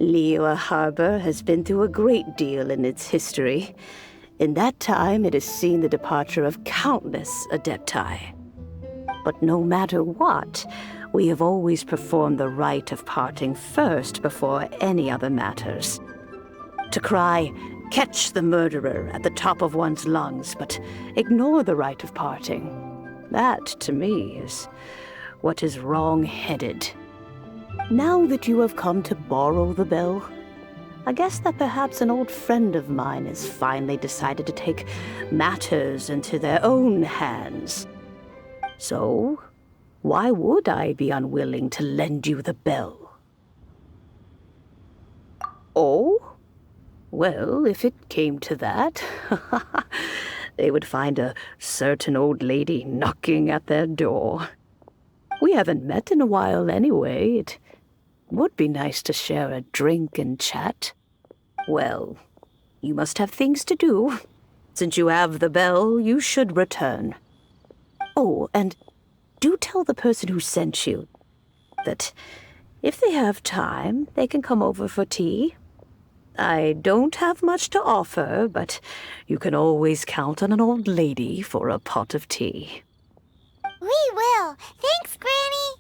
Liyue Harbor has been through a great deal in its history. In that time, it has seen the departure of countless adepti. But no matter what, we have always performed the rite of parting first before any other matters. To cry, "Catch the murderer," at the top of one's lungs, but ignore the rite of parting. That, to me, is what is wrong-headed. Now that you have come to borrow the bell, I guess that perhaps an old friend of mine has finally decided to take matters into their own hands. So, why would I be unwilling to lend you the bell? Oh? Well, if it came to that, they would find a certain old lady knocking at their door. We haven't met in a while anyway. It would be nice to share a drink and chat. Well, you must have things to do. Since you have the bell, you should return. Oh, and do tell the person who sent you that if they have time, they can come over for tea. I don't have much to offer, but you can always count on an old lady for a pot of tea. We will. Thanks, Granny.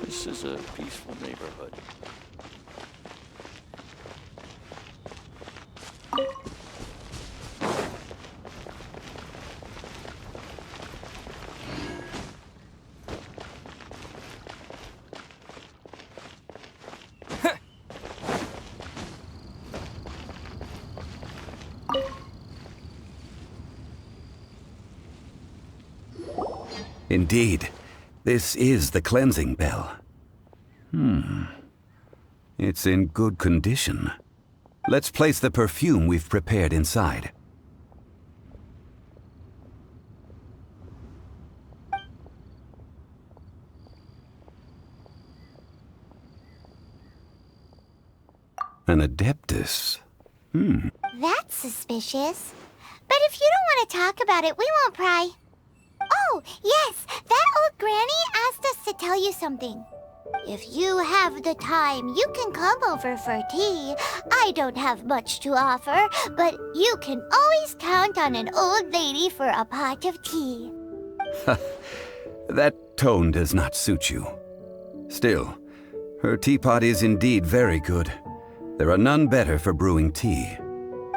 This is a peaceful neighborhood. Indeed, this is the cleansing bell. It's in good condition. Let's place the perfume we've prepared inside. An adeptus. That's suspicious. But if you don't want to talk about it, we won't pry. Oh, yes, that old granny asked us to tell you something. If you have the time, you can come over for tea. I don't have much to offer, but you can always count on an old lady for a pot of tea. That tone does not suit you. Still, her teapot is indeed very good. There are none better for brewing tea.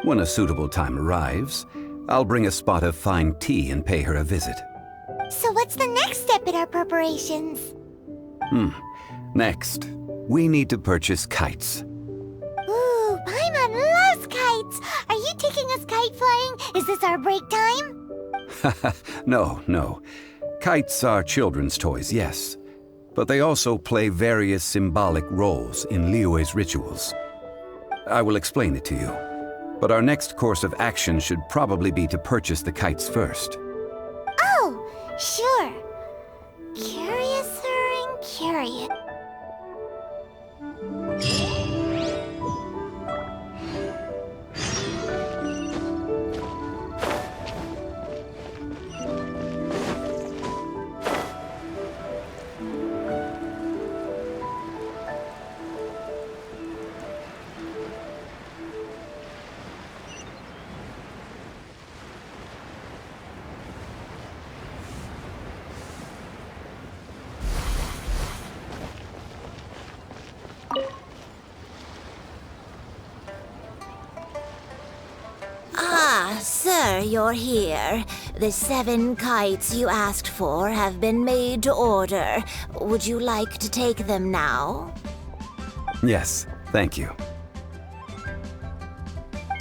When a suitable time arrives, I'll bring a spot of fine tea and pay her a visit. So what's the next step in our preparations? Next, we need to purchase kites. Ooh, Paimon loves kites! Are you taking us kite flying? Is this our break time? No. Kites are children's toys, yes. But they also play various symbolic roles in Liyue's rituals. I will explain it to you. But our next course of action should probably be to purchase the kites first. Oh, sure. Curiouser and curious. Ah, sir, you're here. The 7 kites you asked for have been made to order. Would you like to take them now? Yes, thank you.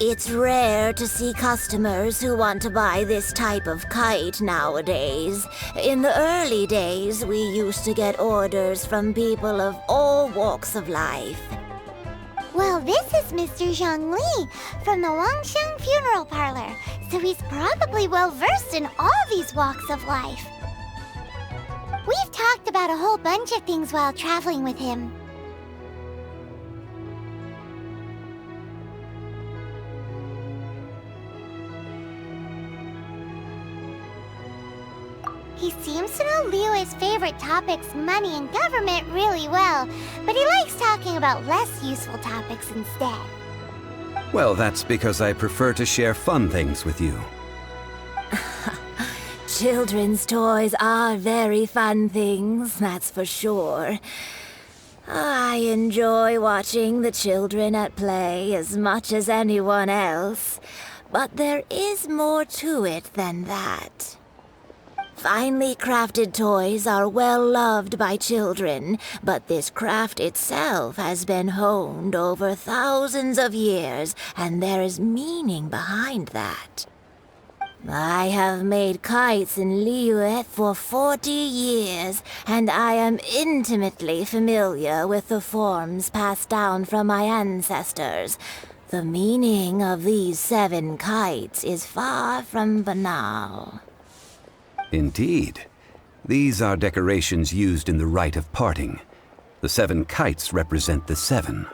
It's rare to see customers who want to buy this type of kite nowadays. In the early days, we used to get orders from people of all walks of life. Well, this is Mr. Zhongli from the Wangsheng Funeral Parlor, so he's probably well-versed in all these walks of life. We've talked about a whole bunch of things while traveling with him. He seems to know Liyue's favorite topics, money and government, really well, but he likes talking about less useful topics instead. Well, that's because I prefer to share fun things with you. Children's toys are very fun things, that's for sure. I enjoy watching the children at play as much as anyone else, but there is more to it than that. Finely crafted toys are well loved by children, but this craft itself has been honed over thousands of years, and there is meaning behind that. I have made kites in Liyue for 40 years, and I am intimately familiar with the forms passed down from my ancestors. The meaning of these 7 kites is far from banal. Indeed. These are decorations used in the rite of parting. The 7 kites represent the 7.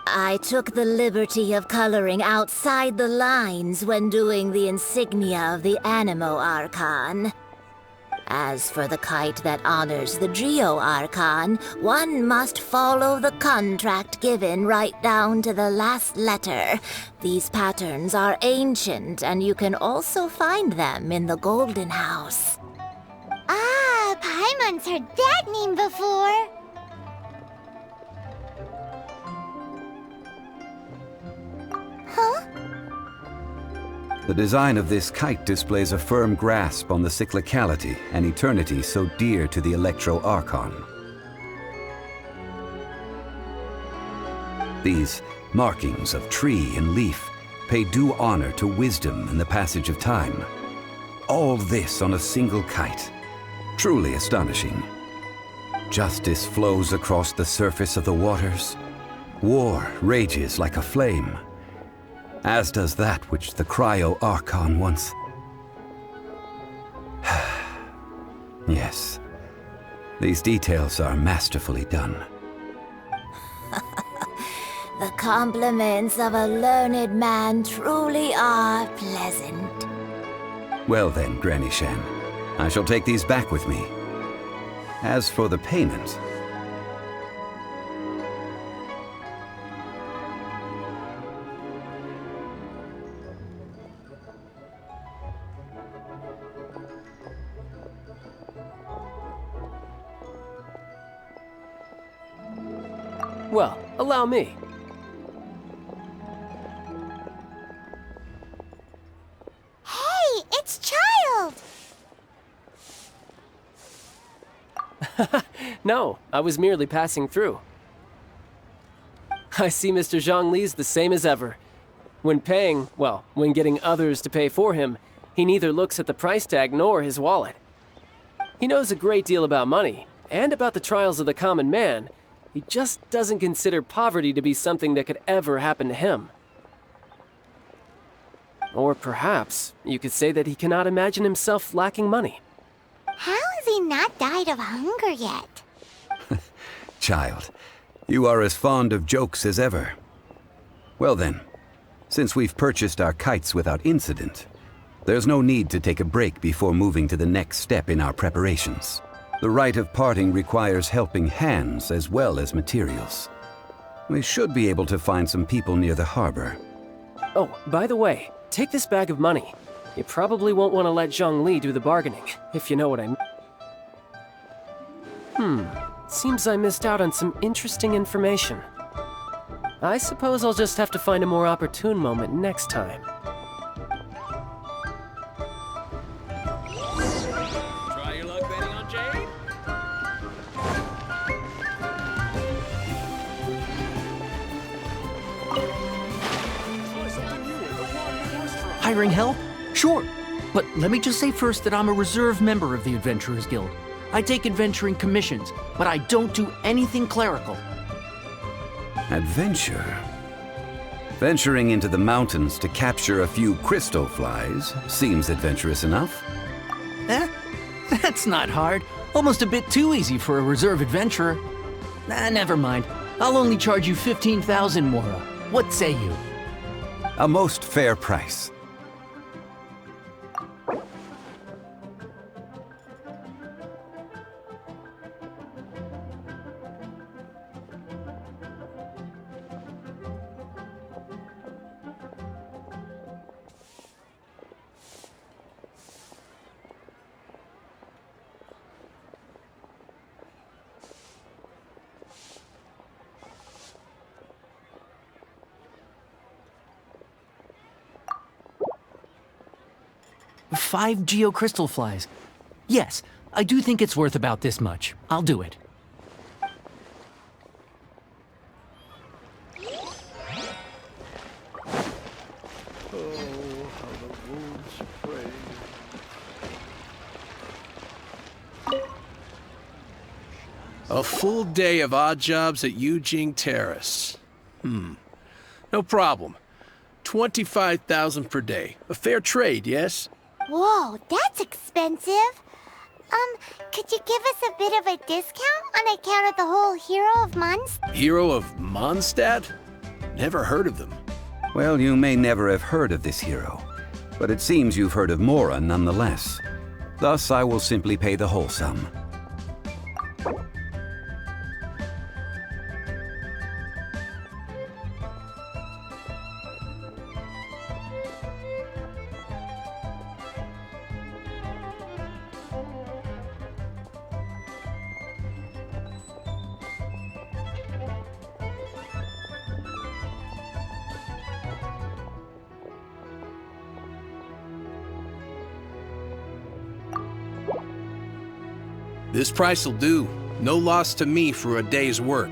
I took the liberty of coloring outside the lines when doing the insignia of the Animo Archon. As for the kite that honors the Geo Archon, one must follow the contract given right down to the last letter. These patterns are ancient, and you can also find them in the Golden House. Ah, Paimon's heard that name before. Huh? The design of this kite displays a firm grasp on the cyclicality and eternity so dear to the Electro Archon. These markings of tree and leaf pay due honor to wisdom and the passage of time. All this on a single kite. Truly astonishing. Justice flows across the surface of the waters. War rages like a flame. As does that which the Cryo Archon once... Yes, these details are masterfully done. The compliments of a learned man truly are pleasant. Well then, Granny Shan, I shall take these back with me. As for the payment... Well, allow me. Hey, it's Child! No, I was merely passing through. I see Mr. Zhongli's the same as ever. When paying, well, when getting others to pay for him, he neither looks at the price tag nor his wallet. He knows a great deal about money, and about the trials of the common man. He just doesn't consider poverty to be something that could ever happen to him. Or perhaps you could say that he cannot imagine himself lacking money. How has he not died of hunger yet? Child, you are as fond of jokes as ever. Well then, since we've purchased our kites without incident, there's no need to take a break before moving to the next step in our preparations. The rite of parting requires helping hands as well as materials. We should be able to find some people near the harbor. Oh, by the way, take this bag of money. You probably won't want to let Zhongli do the bargaining, if you know what I mean. Seems I missed out on some interesting information. I suppose I'll just have to find a more opportune moment next time. Try your luck betting on Jade? Try something new at the one restaurant. Hiring help? Sure. But let me just say first that I'm a reserve member of the Adventurers Guild. I take adventuring commissions, but I don't do anything clerical. Adventure? Venturing into the mountains to capture a few crystal flies seems adventurous enough. Eh? That's not hard. Almost a bit too easy for a reserve adventurer. Never mind. I'll only charge you 15,000 Mora. What say you? A most fair price. Five geocrystal flies. Yes, I do think it's worth about this much. I'll do it. Oh, how the wolves prey. A full day of odd jobs at Yujing Terrace. No problem. 25,000 per day. A fair trade, yes? Whoa, that's expensive. Could you give us a bit of a discount on account of the whole Hero of Mondstadt? Hero of Mondstadt? Never heard of them. Well, you may never have heard of this hero, but it seems you've heard of Mora nonetheless. Thus, I will simply pay the whole sum. This price'll do. No loss to me for a day's work.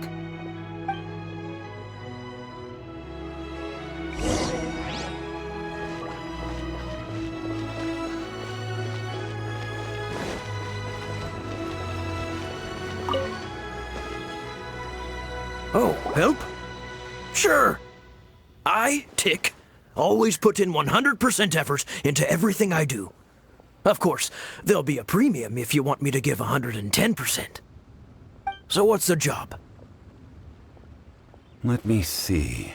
Oh, help? Sure. I, Tick, always put in 100% effort into everything I do. Of course, there'll be a premium if you want me to give 110%. So what's the job? Let me see.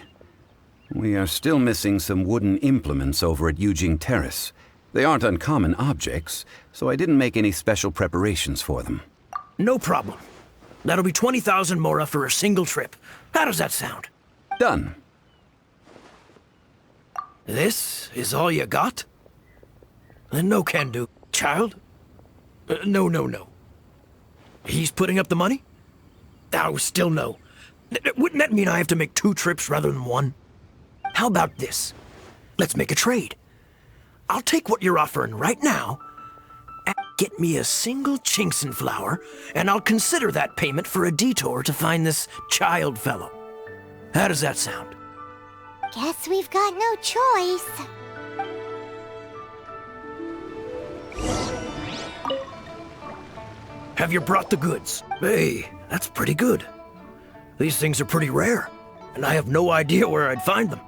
We are still missing some wooden implements over at Yujing Terrace. They aren't uncommon objects, so I didn't make any special preparations for them. No problem. That'll be 20,000 Mora for a single trip. How does that sound? Done. This is all you got? No can do. Child? No. He's putting up the money? Oh, still no. Wouldn't that mean I have to make 2 trips rather than 1? How about this? Let's make a trade. I'll take what you're offering right now. get me a single Chinkson flower, and I'll consider that payment for a detour to find this child fellow. How does that sound? Guess we've got no choice. Have you brought the goods? Hey, that's pretty good. These things are pretty rare, and I have no idea where I'd find them.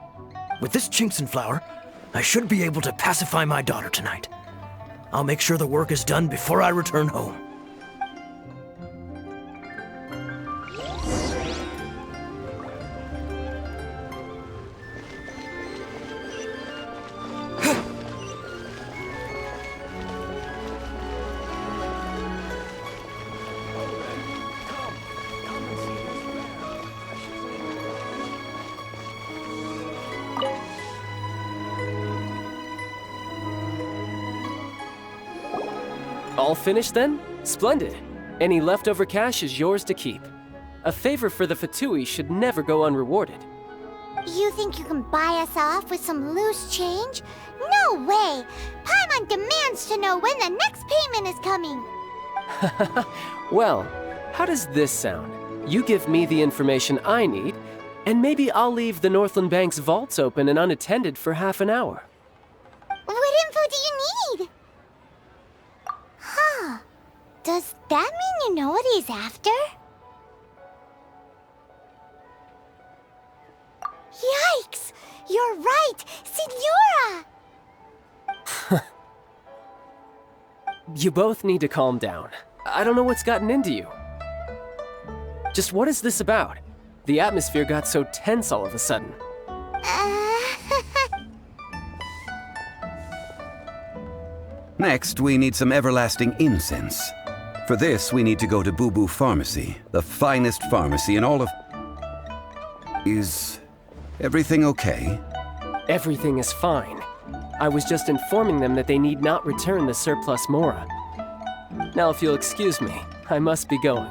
With this Chinkson flower, I should be able to pacify my daughter tonight. I'll make sure the work is done before I return home. All finished then? Splendid. Any leftover cash is yours to keep. A favor for the Fatui should never go unrewarded. You think you can buy us off with some loose change? No way! Paimon demands to know when the next payment is coming. Well, how does this sound? You give me the information I need, and maybe I'll leave the Northland Bank's vaults open and unattended for half an hour. What info do you need? Huh. Does that mean you know what he's after? Yikes! You're right! Signora! You both need to calm down. I don't know what's gotten into you. Just what is this about? The atmosphere got so tense all of a sudden. Next, we need some everlasting incense. For this, we need to go to Boo Boo Pharmacy, the finest pharmacy in all of... Is everything okay? Everything is fine. I was just informing them that they need not return the surplus Mora. Now, if you'll excuse me, I must be going.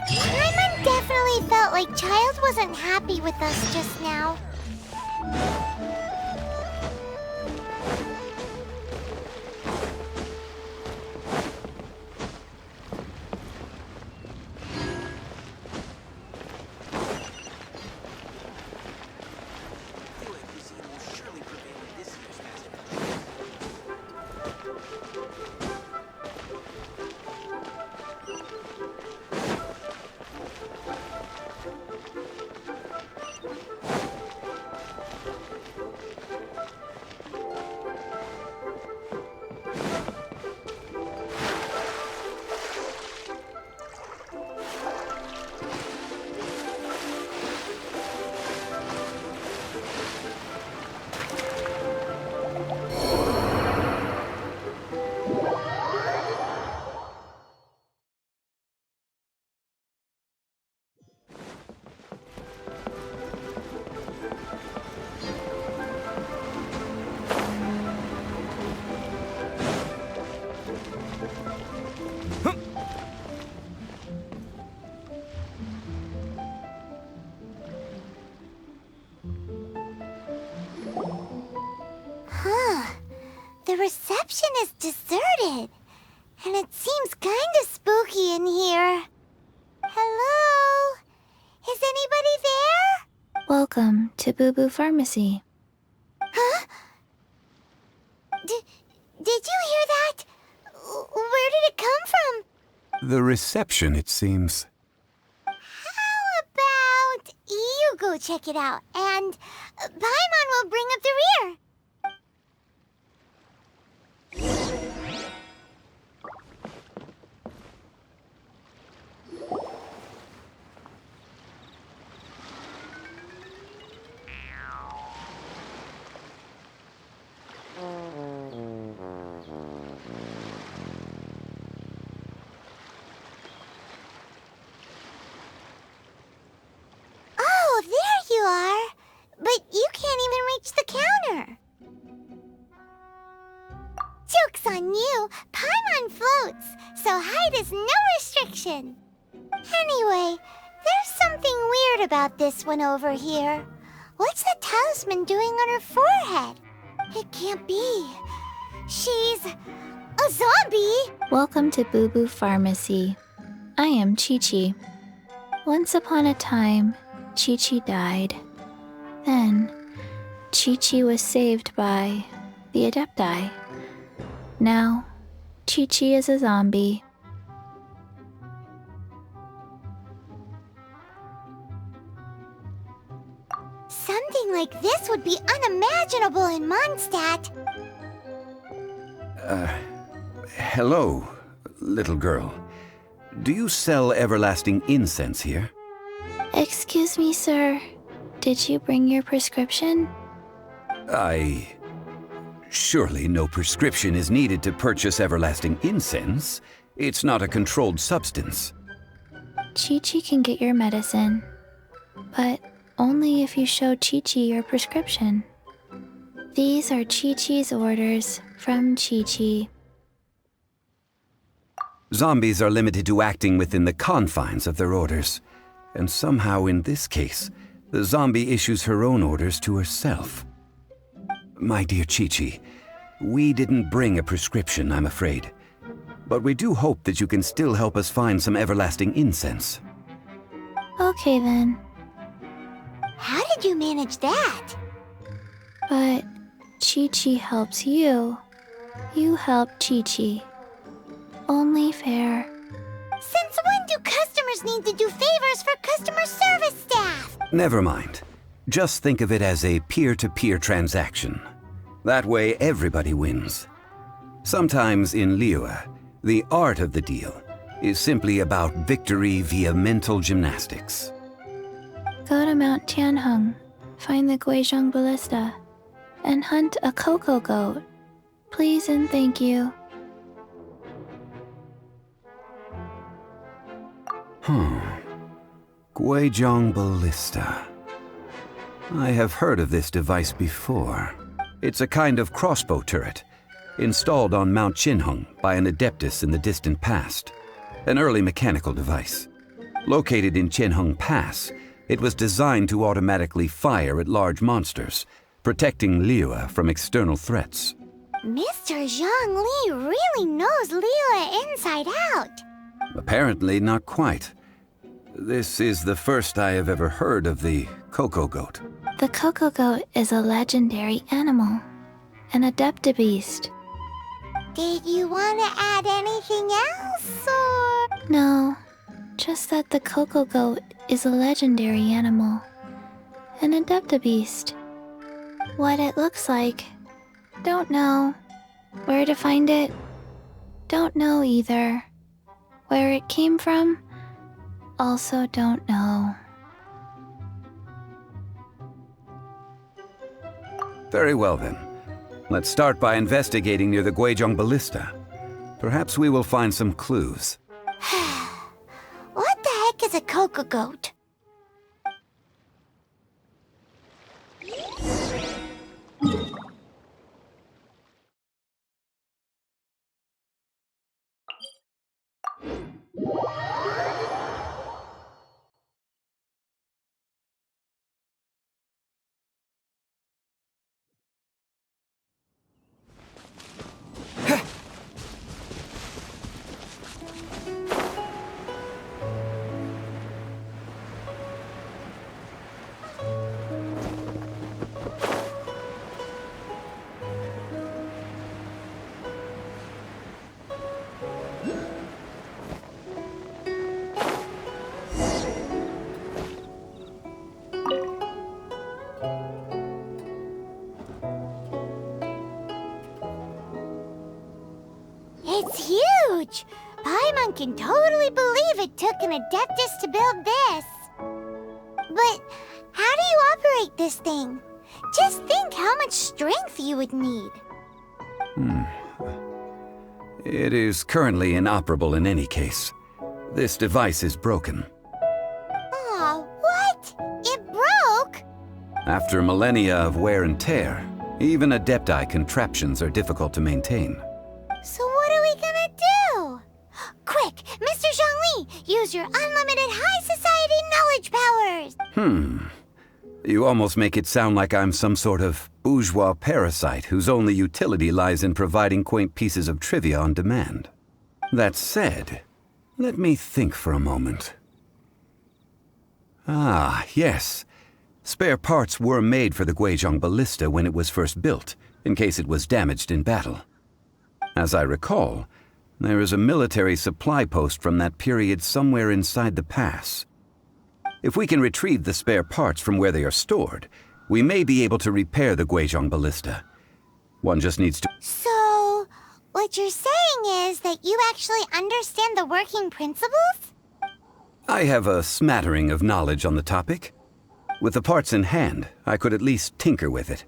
Paimon definitely felt like Child wasn't happy with us just now. The reception is deserted, and it seems kinda spooky in here. Hello? Is anybody there? Welcome to Boo Boo Pharmacy. Huh? Did you hear that? Where did it come from? The reception, it seems. How about you go check it out, and Paimon will bring up the rear. Oh, there you are. But you can't even reach the counter. Joke's on you! Paimon floats, so height is no restriction. Anyway, there's something weird about this one over here. What's the talisman doing on her forehead? It can't be. she's a zombie. Welcome to Boo Boo Pharmacy. I am Chi-Chi. Once upon a time, Chi-Chi died. Then, Chi-Chi was saved by the Adepti. Now, Chi-Chi is a zombie. Something like this would be unimaginable in Mondstadt. Hello, little girl. Do you sell everlasting incense here? Excuse me, sir. Did you bring your prescription? Surely no prescription is needed to purchase everlasting incense. It's not a controlled substance. Chi-Chi can get your medicine, but only if you show Chi-Chi your prescription. These are Chi-Chi's orders from Chi-Chi. Zombies are limited to acting within the confines of their orders. And somehow in this case, the zombie issues her own orders to herself. My dear Chi-Chi, we didn't bring a prescription, I'm afraid. But we do hope that you can still help us find some everlasting incense. Okay then. How did you manage that? But Chi-Chi helps you. You help Chi-Chi. Only fair. Since when do customers need to do favors for customer service staff? Never mind. Just think of it as a peer-to-peer transaction. That way everybody wins. Sometimes in Liyue, the art of the deal is simply about victory via mental gymnastics. Go to Mount Tianheng, find the Guizhong Ballista, and hunt a cocoa goat. Please and thank you. Guizhong Ballista. I have heard of this device before. It's a kind of crossbow turret, installed on Mount Tianheng by an adeptus in the distant past. An early mechanical device. Located in Tianheng Pass, it was designed to automatically fire at large monsters, protecting Liyue from external threats. Mr. Zhongli really knows Liyue inside out. Apparently not quite. This is the first I have ever heard of the cocoa goat. The cocoa goat is a legendary animal, an adeptabeast. Did you want to add anything else, or...? No, just that the cocoa goat is a legendary animal, an adeptabeast. What it looks like, don't know. Where to find it, don't know either. Where it came from, also don't know. Very well then. Let's start by investigating near the Guizhong Ballista. Perhaps we will find some clues. What the heck is a cocoa goat? It's huge! Paimon can totally believe it took an Adeptus to build this. But how do you operate this thing? Just think how much strength you would need. It is currently inoperable in any case. This device is broken. Aw, what? It broke? After millennia of wear and tear, even Adepti contraptions are difficult to maintain. So what are we gonna do? Quick, Mr. Zhongli, use your unlimited high society knowledge powers! You almost make it sound like I'm some sort of bourgeois parasite whose only utility lies in providing quaint pieces of trivia on demand. That said, let me think for a moment. Ah, yes. Spare parts were made for the Guizhong ballista when it was first built, in case it was damaged in battle. As I recall, there is a military supply post from that period somewhere inside the pass. If we can retrieve the spare parts from where they are stored, we may be able to repair the Guizhong ballista. One just needs to... So, what you're saying is that you actually understand the working principles? I have a smattering of knowledge on the topic. With the parts in hand, I could at least tinker with it.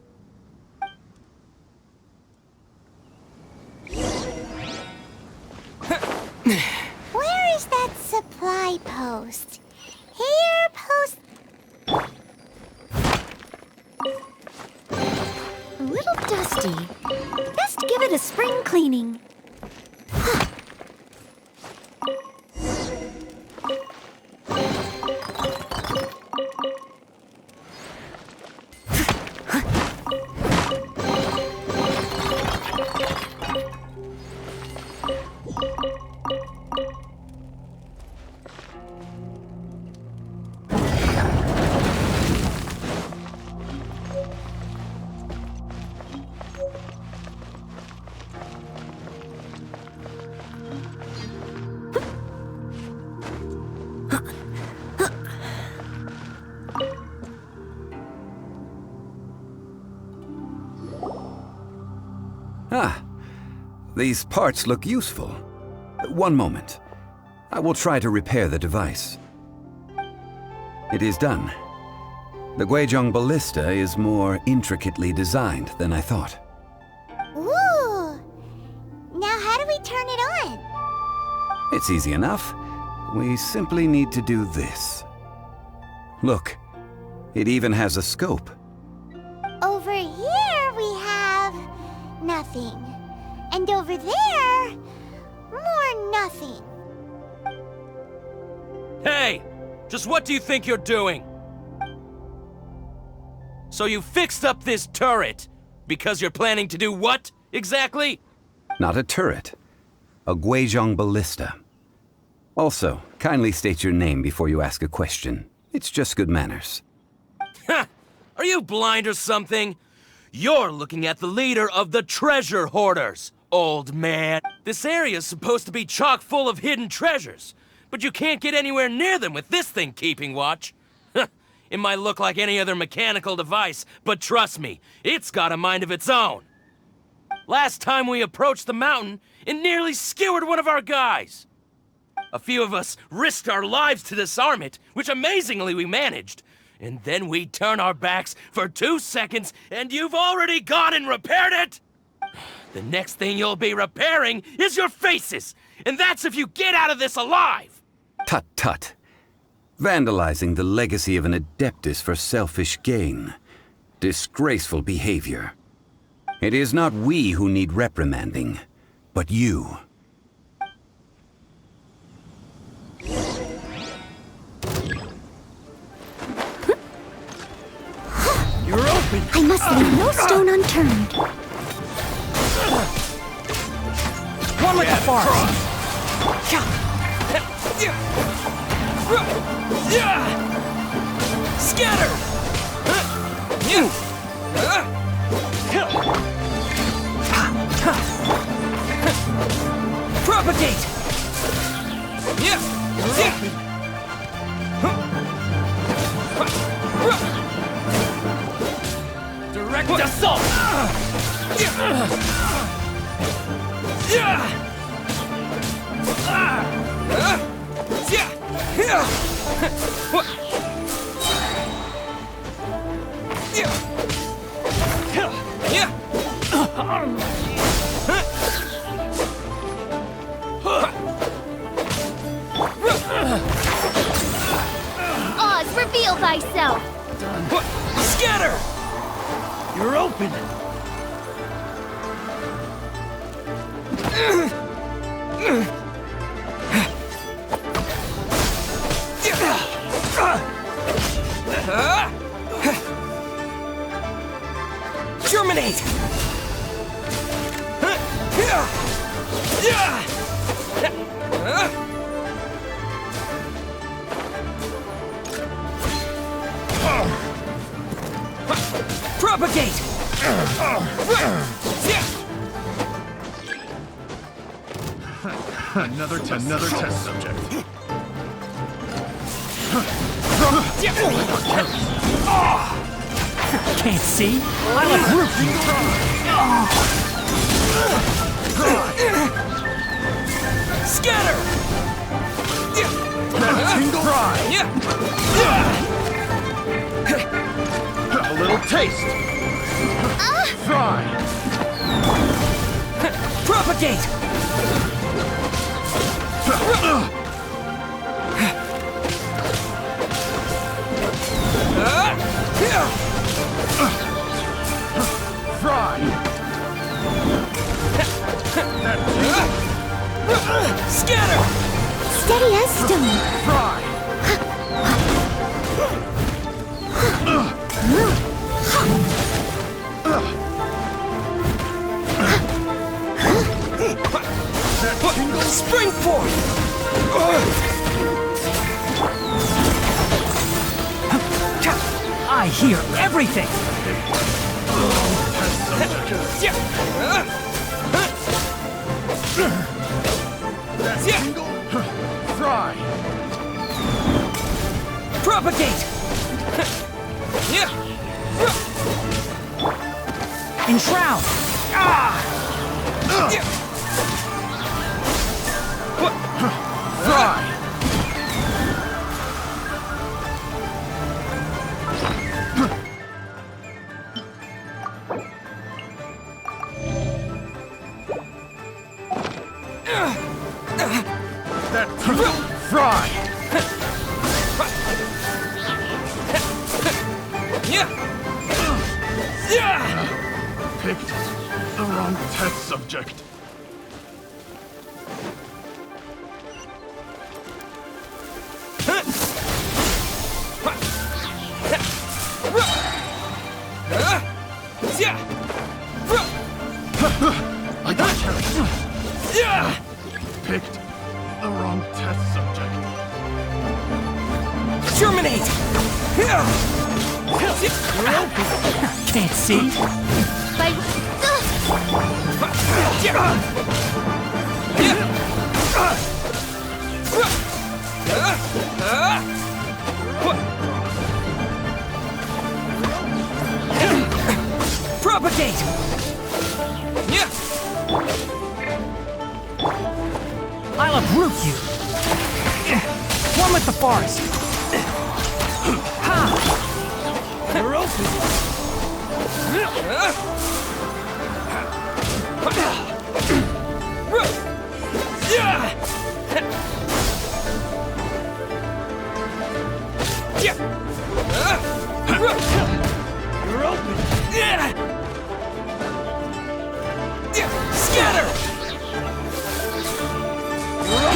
Where is that supply post? Here, post... A little dusty. Best give it a spring cleaning. Ah, these parts look useful. One moment. I will try to repair the device. It is done. The Guizhong ballista is more intricately designed than I thought. Ooh! Now how do we turn it on? It's easy enough. We simply need to do this. Look, it even has a scope. Over here we have... nothing. And over there... more nothing. Hey! Just what do you think you're doing? So you fixed up this turret because you're planning to do what, exactly? Not a turret. A Guizhong ballista. Also, kindly state your name before you ask a question. It's just good manners. Ha! Are you blind or something? You're looking at the leader of the treasure hoarders, old man. This area's supposed to be chock full of hidden treasures, but you can't get anywhere near them with this thing keeping watch. It might look like any other mechanical device, but trust me, it's got a mind of its own. Last time we approached the mountain, it nearly skewered one of our guys. A few of us risked our lives to disarm it, which amazingly we managed. And then we turn our backs for 2 seconds, and you've already gone and repaired it! The next thing you'll be repairing is your faces! And that's if you get out of this alive! Tut tut. Vandalizing the legacy of an adeptus for selfish gain. Disgraceful behavior. It is not we who need reprimanding, but you. You're open! I must leave no stone unturned. One with the forest! Scatter! Propagate! Direct assault! Oz, reveal thyself! Scatter! You're open! Another test subject. Can't see? I like roofing. Scatter! Tingle Pride! A little taste! Fry! Propagate! Fry! Scatter! Steady as stone. Fry! Spring forth! I hear everything! Fry! Propagate! Enshroud! Ah! Fry! That Fry! Picked the wrong test subject. I got carried. Picked the wrong test subject. Germinate! Can't see? Propagate! I'll uproot you! One with the forest! Ha! You're open! You're open! Scatter!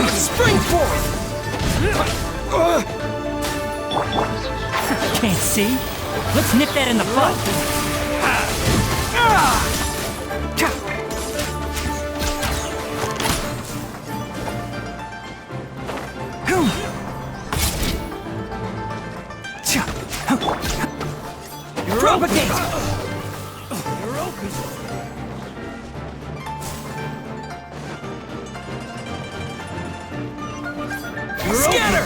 Spring forth! Can't see? Let's nip that in the bud! Propagate! You're open. Scatter!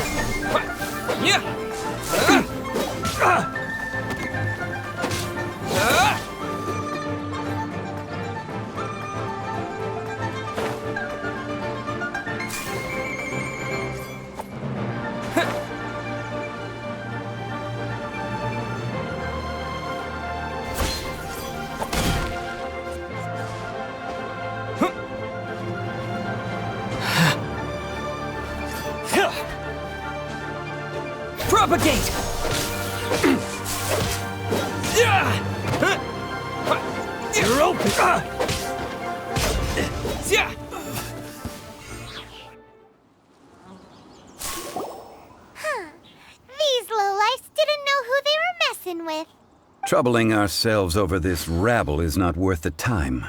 Propagate! You're open! These lowlifes didn't know who they were messing with. Troubling ourselves over this rabble is not worth the time.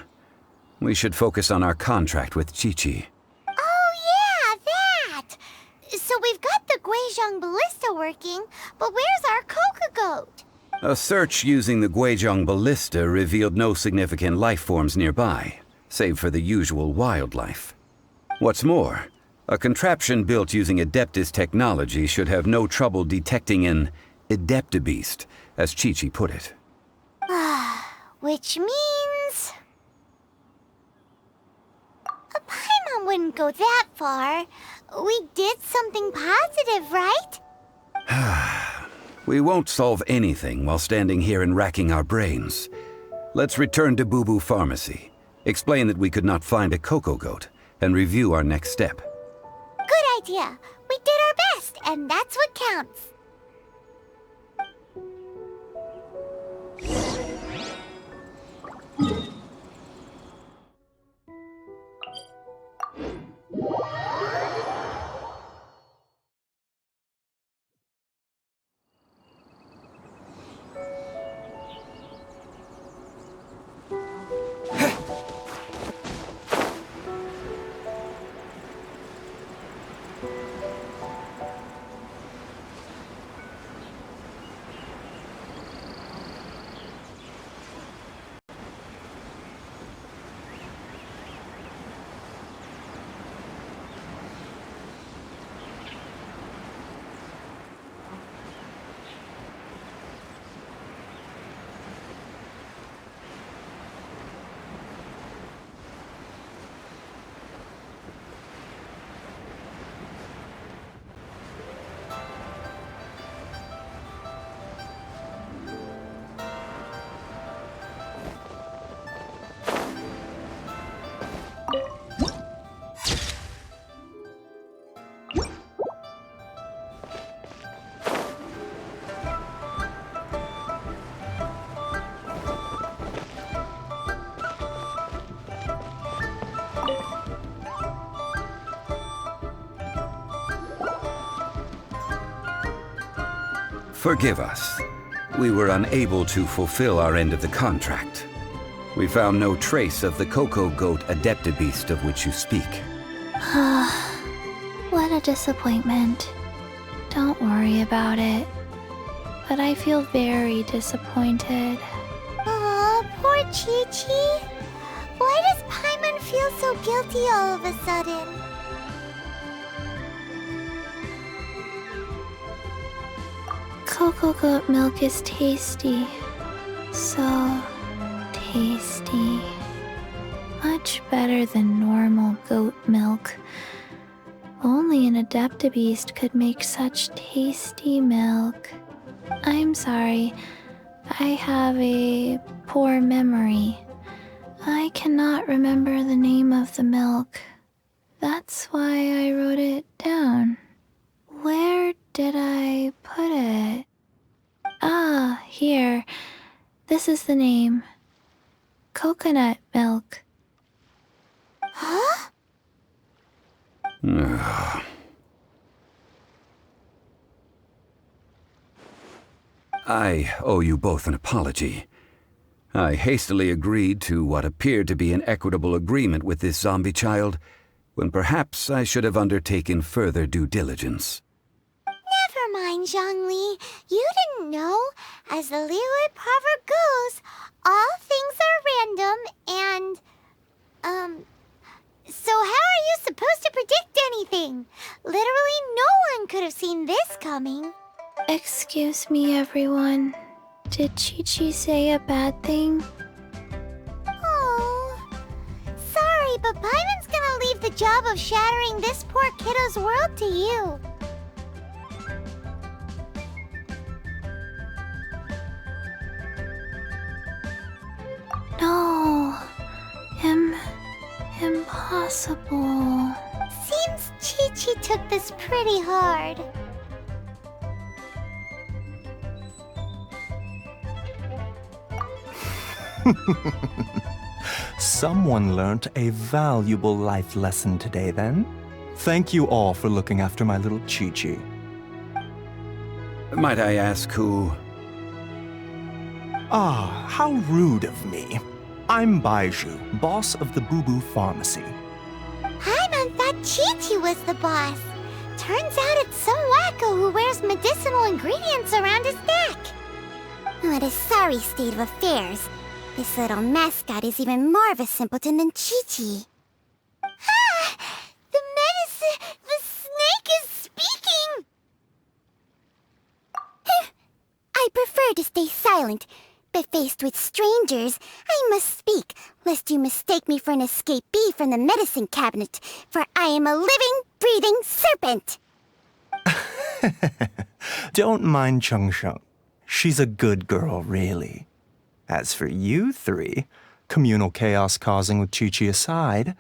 We should focus on our contract with Chi-Chi. Oh yeah, that! So we've got the Guizhong ballista working, but where's our Coca goat? A search using the Guizhong ballista revealed no significant life forms nearby, save for the usual wildlife. What's more, a contraption built using Adeptus technology should have no trouble detecting an Adeptabeast, as Chi-Chi put it. Which means... a Paimon wouldn't go that far. We did something positive, right? We won't solve anything while standing here and racking our brains. Let's return to Boo Boo Pharmacy, explain that we could not find a Coco Goat, and review our next step. Good idea. We did our best, and that's what counts. Forgive us. We were unable to fulfill our end of the contract. We found no trace of the Coco Goat Adeptabeast of which you speak. What a disappointment. Don't worry about it. But I feel very disappointed. Aw, poor Chi-Chi. Why does Paimon feel so guilty all of a sudden? Coco Goat milk is tasty. So tasty. Much better than normal goat milk. Only an Adeptabeast could make such tasty milk. I'm sorry. I have a poor memory. I cannot remember the name of the milk. That's why I wrote it down. Where did I put it? Ah, here. This is the name. Coconut milk. Huh? I owe you both an apology. I hastily agreed to what appeared to be an equitable agreement with this zombie child, when perhaps I should have undertaken further due diligence. Never mind, Zhongli. You didn't know. As the Liyue proverb goes, all things are random and, so how are you supposed to predict anything? Literally no one could have seen this coming. Excuse me, everyone. Did Chi-Chi say a bad thing? Oh, sorry, but Paimon's gonna leave the job of shattering this poor kiddo's world to you. No. Impossible. Seems Chi-Chi took this pretty hard. Someone learnt a valuable life lesson today, then. Thank you all for looking after my little Chi-Chi. Might I ask who? Ah, how rude of me. I'm Baiju, boss of the Boo Boo Pharmacy. Paimon thought Chi-Chi was the boss. Turns out it's some wacko who wears medicinal ingredients around his neck. What a sorry state of affairs. This little mascot is even more of a simpleton than Chi-Chi. Ah! prefer to stay silent, but faced with strangers, I must speak, lest you mistake me for an escapee from the medicine cabinet, for I am a living, breathing serpent! Don't mind Chung Sheng. She's a good girl, really. As for you three, communal chaos causing with Chi-Chi aside,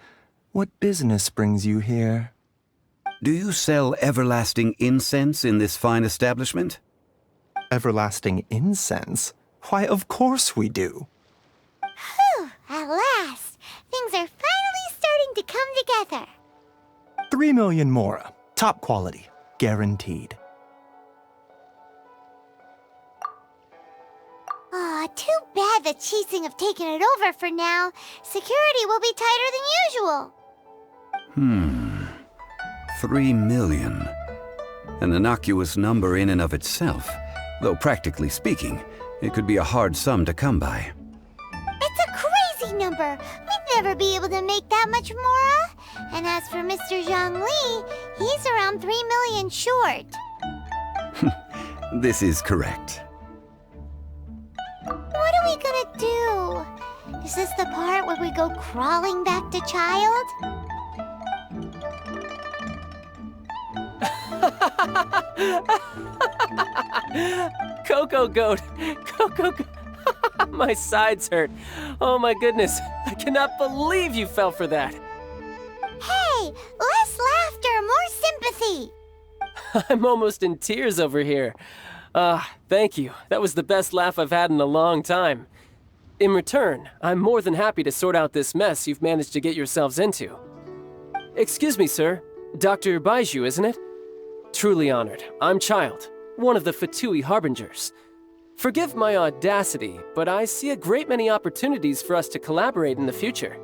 what business brings you here? Do you sell everlasting incense in this fine establishment? Everlasting incense? Why, of course we do. Whew, at last! Things are finally starting to come together. 3 million mora. Top quality. Guaranteed. Aw, too bad the Qixing have taken it over for now. Security will be tighter than usual. 3 million. An innocuous number in and of itself, though practically speaking, it could be a hard sum to come by. It's a crazy number. We'd never be able to make that much mora. And as for Mr. Zhongli, he's around 3 million short. This is correct. What are we gonna do? Is this the part where we go crawling back to child? Coco Goat! Coco Goat! My sides hurt. Oh my goodness. I cannot believe you fell for that. Hey, less laughter, more sympathy. I'm almost in tears over here. Thank you. That was the best laugh I've had in a long time. In return, I'm more than happy to sort out this mess you've managed to get yourselves into. Excuse me, sir. Dr. Baiju, isn't it? Truly honored. I'm Child, one of the Fatui Harbingers. Forgive my audacity, but I see a great many opportunities for us to collaborate in the future.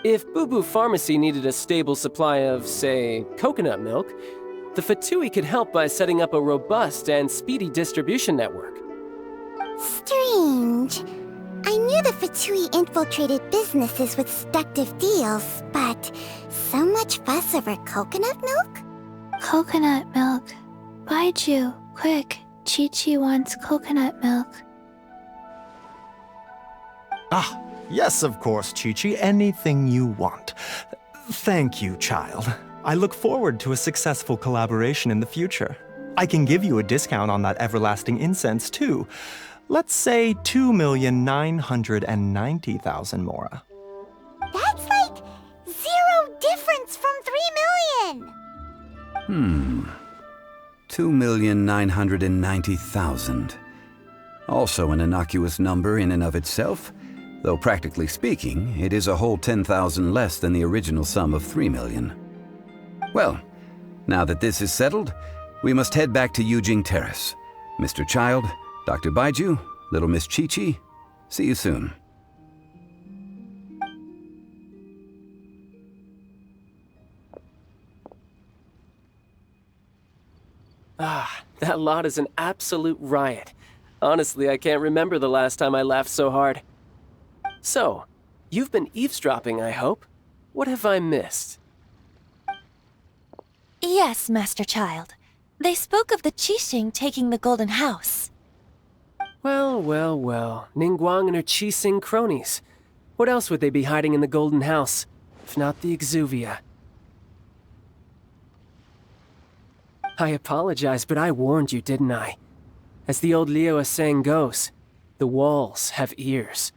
If Boo Boo Pharmacy needed a stable supply of, say, coconut milk, the Fatui could help by setting up a robust and speedy distribution network. Strange. I knew the Fatui infiltrated businesses with seductive deals, but so much fuss over coconut milk? Coconut milk. Baiju, quick. Chi-Chi wants coconut milk. Ah, yes, of course, Chi-Chi. Anything you want. Thank you, child. I look forward to a successful collaboration in the future. I can give you a discount on that everlasting incense, too. Let's say 2,990,000 mora. That's like 0 difference from 3 million! 2,990,000. Also an innocuous number in and of itself, though practically speaking, it is a whole 10,000 less than the original sum of 3 million. Well, now that this is settled, we must head back to Yujing Terrace. Mr. Child, Dr. Baiju, little Miss Chi-Chi, see you soon. That lot is an absolute riot. Honestly, I can't remember the last time I laughed so hard. So, you've been eavesdropping, I hope? What have I missed? Yes, Master Child. They spoke of the Qixing taking the Golden House. Well, well, well. Ningguang and her Qixing cronies. What else would they be hiding in the Golden House, if not the Exuvia? I apologize, but I warned you, didn't I? As the old Liuwa saying goes, the walls have ears.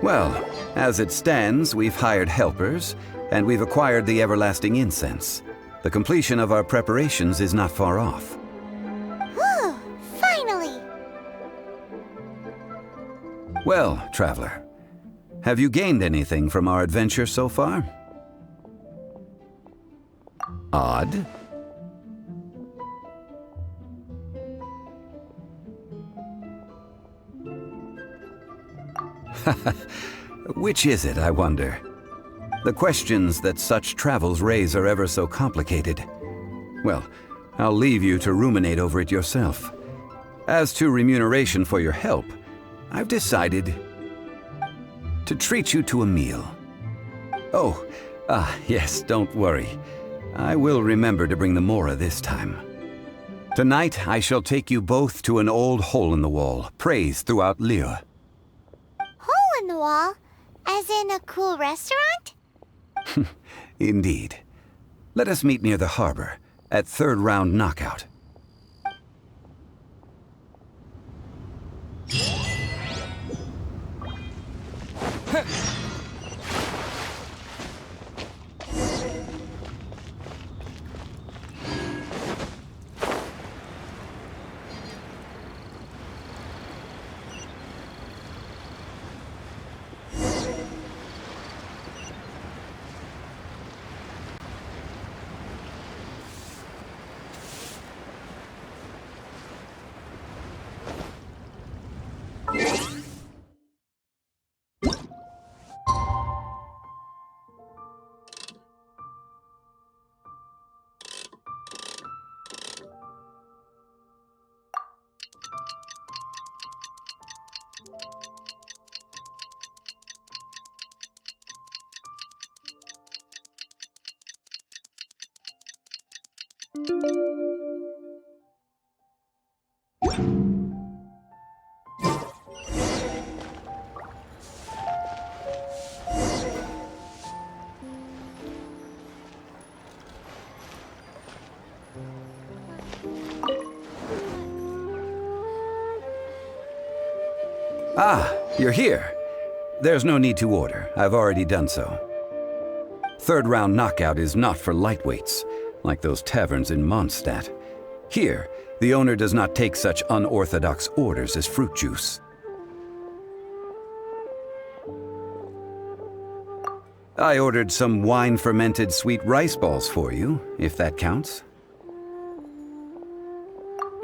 Well, as it stands, we've hired helpers, and we've acquired the everlasting incense. The completion of our preparations is not far off. Whew, finally! Well, traveler, have you gained anything from our adventure so far? Odd. Which is it, I wonder? The questions that such travels raise are ever so complicated. Well, I'll leave you to ruminate over it yourself. As to remuneration for your help, I've decided to treat you to a meal. Oh, yes, don't worry. I will remember to bring the Mora this time. Tonight, I shall take you both to an old hole-in-the-wall, praised throughout Liyue. Hole in the wall? As in a cool restaurant? Indeed. Let us meet near the harbor, at third round knockout. Ah, you're here. There's no need to order. I've already done so. Third round knockout is not for lightweights, like those taverns in Mondstadt. Here, the owner does not take such unorthodox orders as fruit juice. I ordered some wine-fermented sweet rice balls for you, if that counts.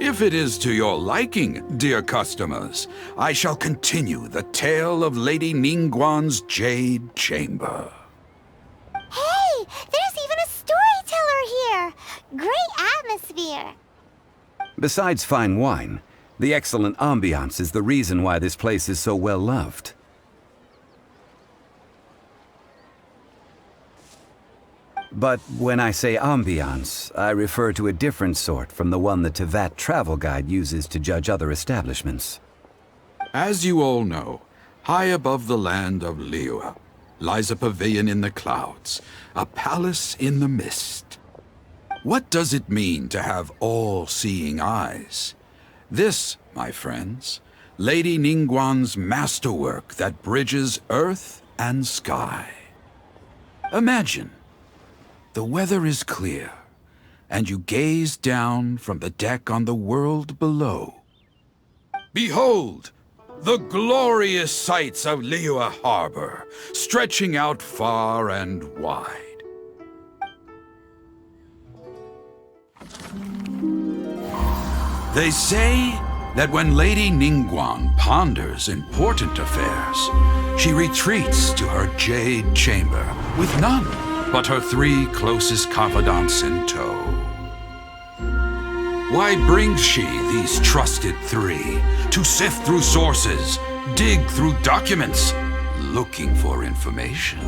If it is to your liking, dear customers, I shall continue the tale of Lady Ningguang's Jade Chamber. Hey, there's even a storyteller here! Great atmosphere! Besides fine wine, the excellent ambiance is the reason why this place is so well loved. But when I say ambiance, I refer to a different sort from the one the Tevat travel guide uses to judge other establishments. As you all know, high above the land of Liyue lies a pavilion in the clouds, a palace in the mist. What does it mean to have all-seeing eyes? This, my friends, Lady Ningguang's masterwork that bridges earth and sky. Imagine, the weather is clear, and you gaze down from the deck on the world below. Behold, the glorious sights of Liyue Harbor, stretching out far and wide. They say that when Lady Ningguang ponders important affairs, she retreats to her jade chamber with none but her 3 closest confidants in tow. Why brings she these trusted 3 to sift through sources, dig through documents, looking for information?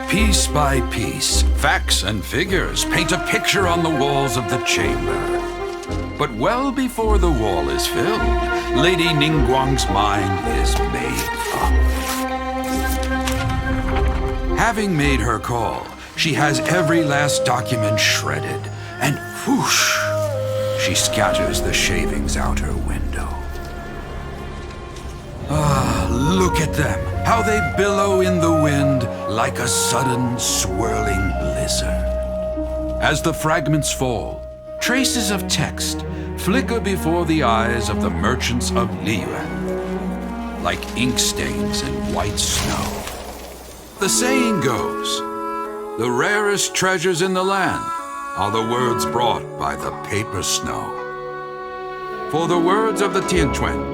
Piece by piece, facts and figures paint a picture on the walls of the chamber. But well before the wall is filled, Lady Ningguang's mind is made up. Having made her call, she has every last document shredded, and whoosh, she scatters the shavings out her window. Ah, Look at them, how they billow in the wind like a sudden swirling blizzard. As the fragments fall, traces of text flicker before the eyes of the merchants of Liyue, like ink stains in white snow. The saying goes, the rarest treasures in the land are the words brought by the paper snow. For the words of the Tianquan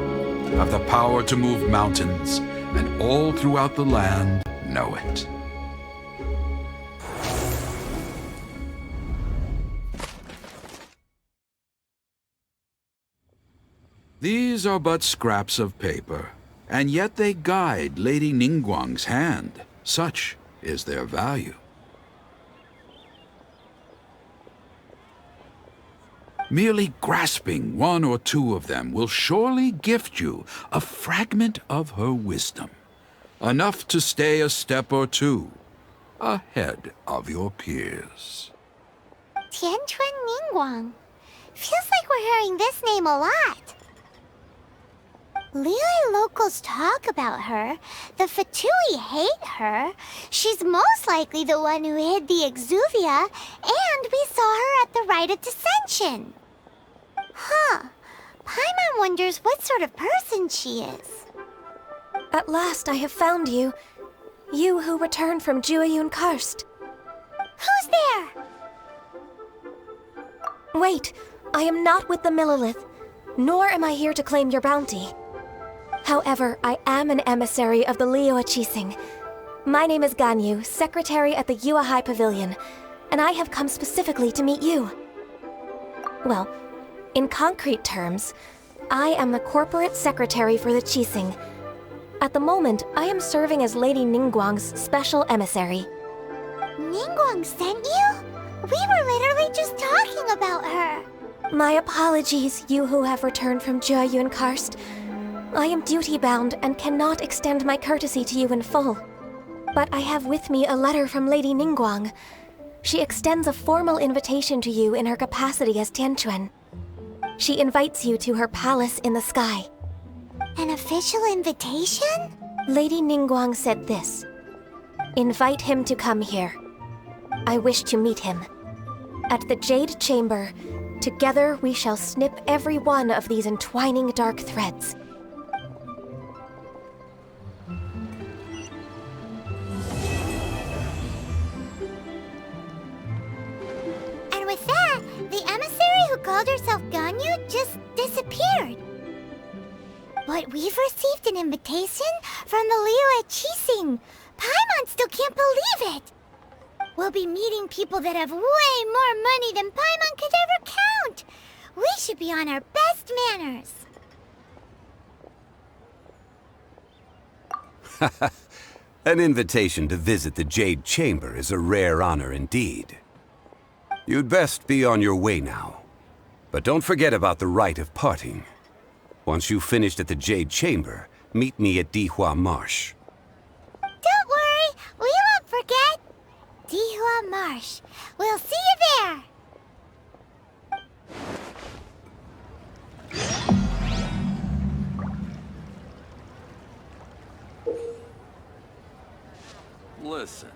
have the power to move mountains, and all throughout the land know it. These are but scraps of paper, and yet they guide Lady Ningguang's hand. Such is their value. Merely grasping one or two of them will surely gift you a fragment of her wisdom, enough to stay a step or two ahead of your peers. Tianquan Ningguang. Feels like we're hearing this name a lot. Liyue locals talk about her. The Fatui hate her. She's most likely the one who hid the Exuvia, and we saw her at the Rite of Dissension. Huh. Paimon wonders what sort of person she is. At last I have found you. You who returned from Jueyun Karst. Who's there? Wait, I am not with the Millelith, nor am I here to claim your bounty. However, I am an emissary of the Liyue Qixing. My name is Ganyu, secretary at the Yuehai Pavilion, and I have come specifically to meet you. Well, in concrete terms, I am the corporate secretary for the Qixing. At the moment, I am serving as Lady Ningguang's special emissary. Ningguang sent you? We were literally just talking about her. My apologies, you who have returned from Jueyun Karst. I am duty-bound and cannot extend my courtesy to you in full. But I have with me a letter from Lady Ningguang. She extends a formal invitation to you in her capacity as Tianquan. She invites you to her palace in the sky. An official invitation? Lady Ningguang said this. Invite him to come here. I wish to meet him. At the Jade Chamber, together we shall snip every one of these entwining dark threads. And with that, the emissary who called herself Ganyu just disappeared. But we've received an invitation from the Liyue Qixing. Paimon still can't believe it. We'll be meeting people that have way more money than Paimon could ever count. We should be on our best manners. An invitation to visit the Jade Chamber is a rare honor indeed. You'd best be on your way now. But don't forget about the rite of parting. Once you've finished at the Jade Chamber, meet me at Dihua Marsh. Don't worry, we won't forget. Dihua Marsh. We'll see you there. Listen,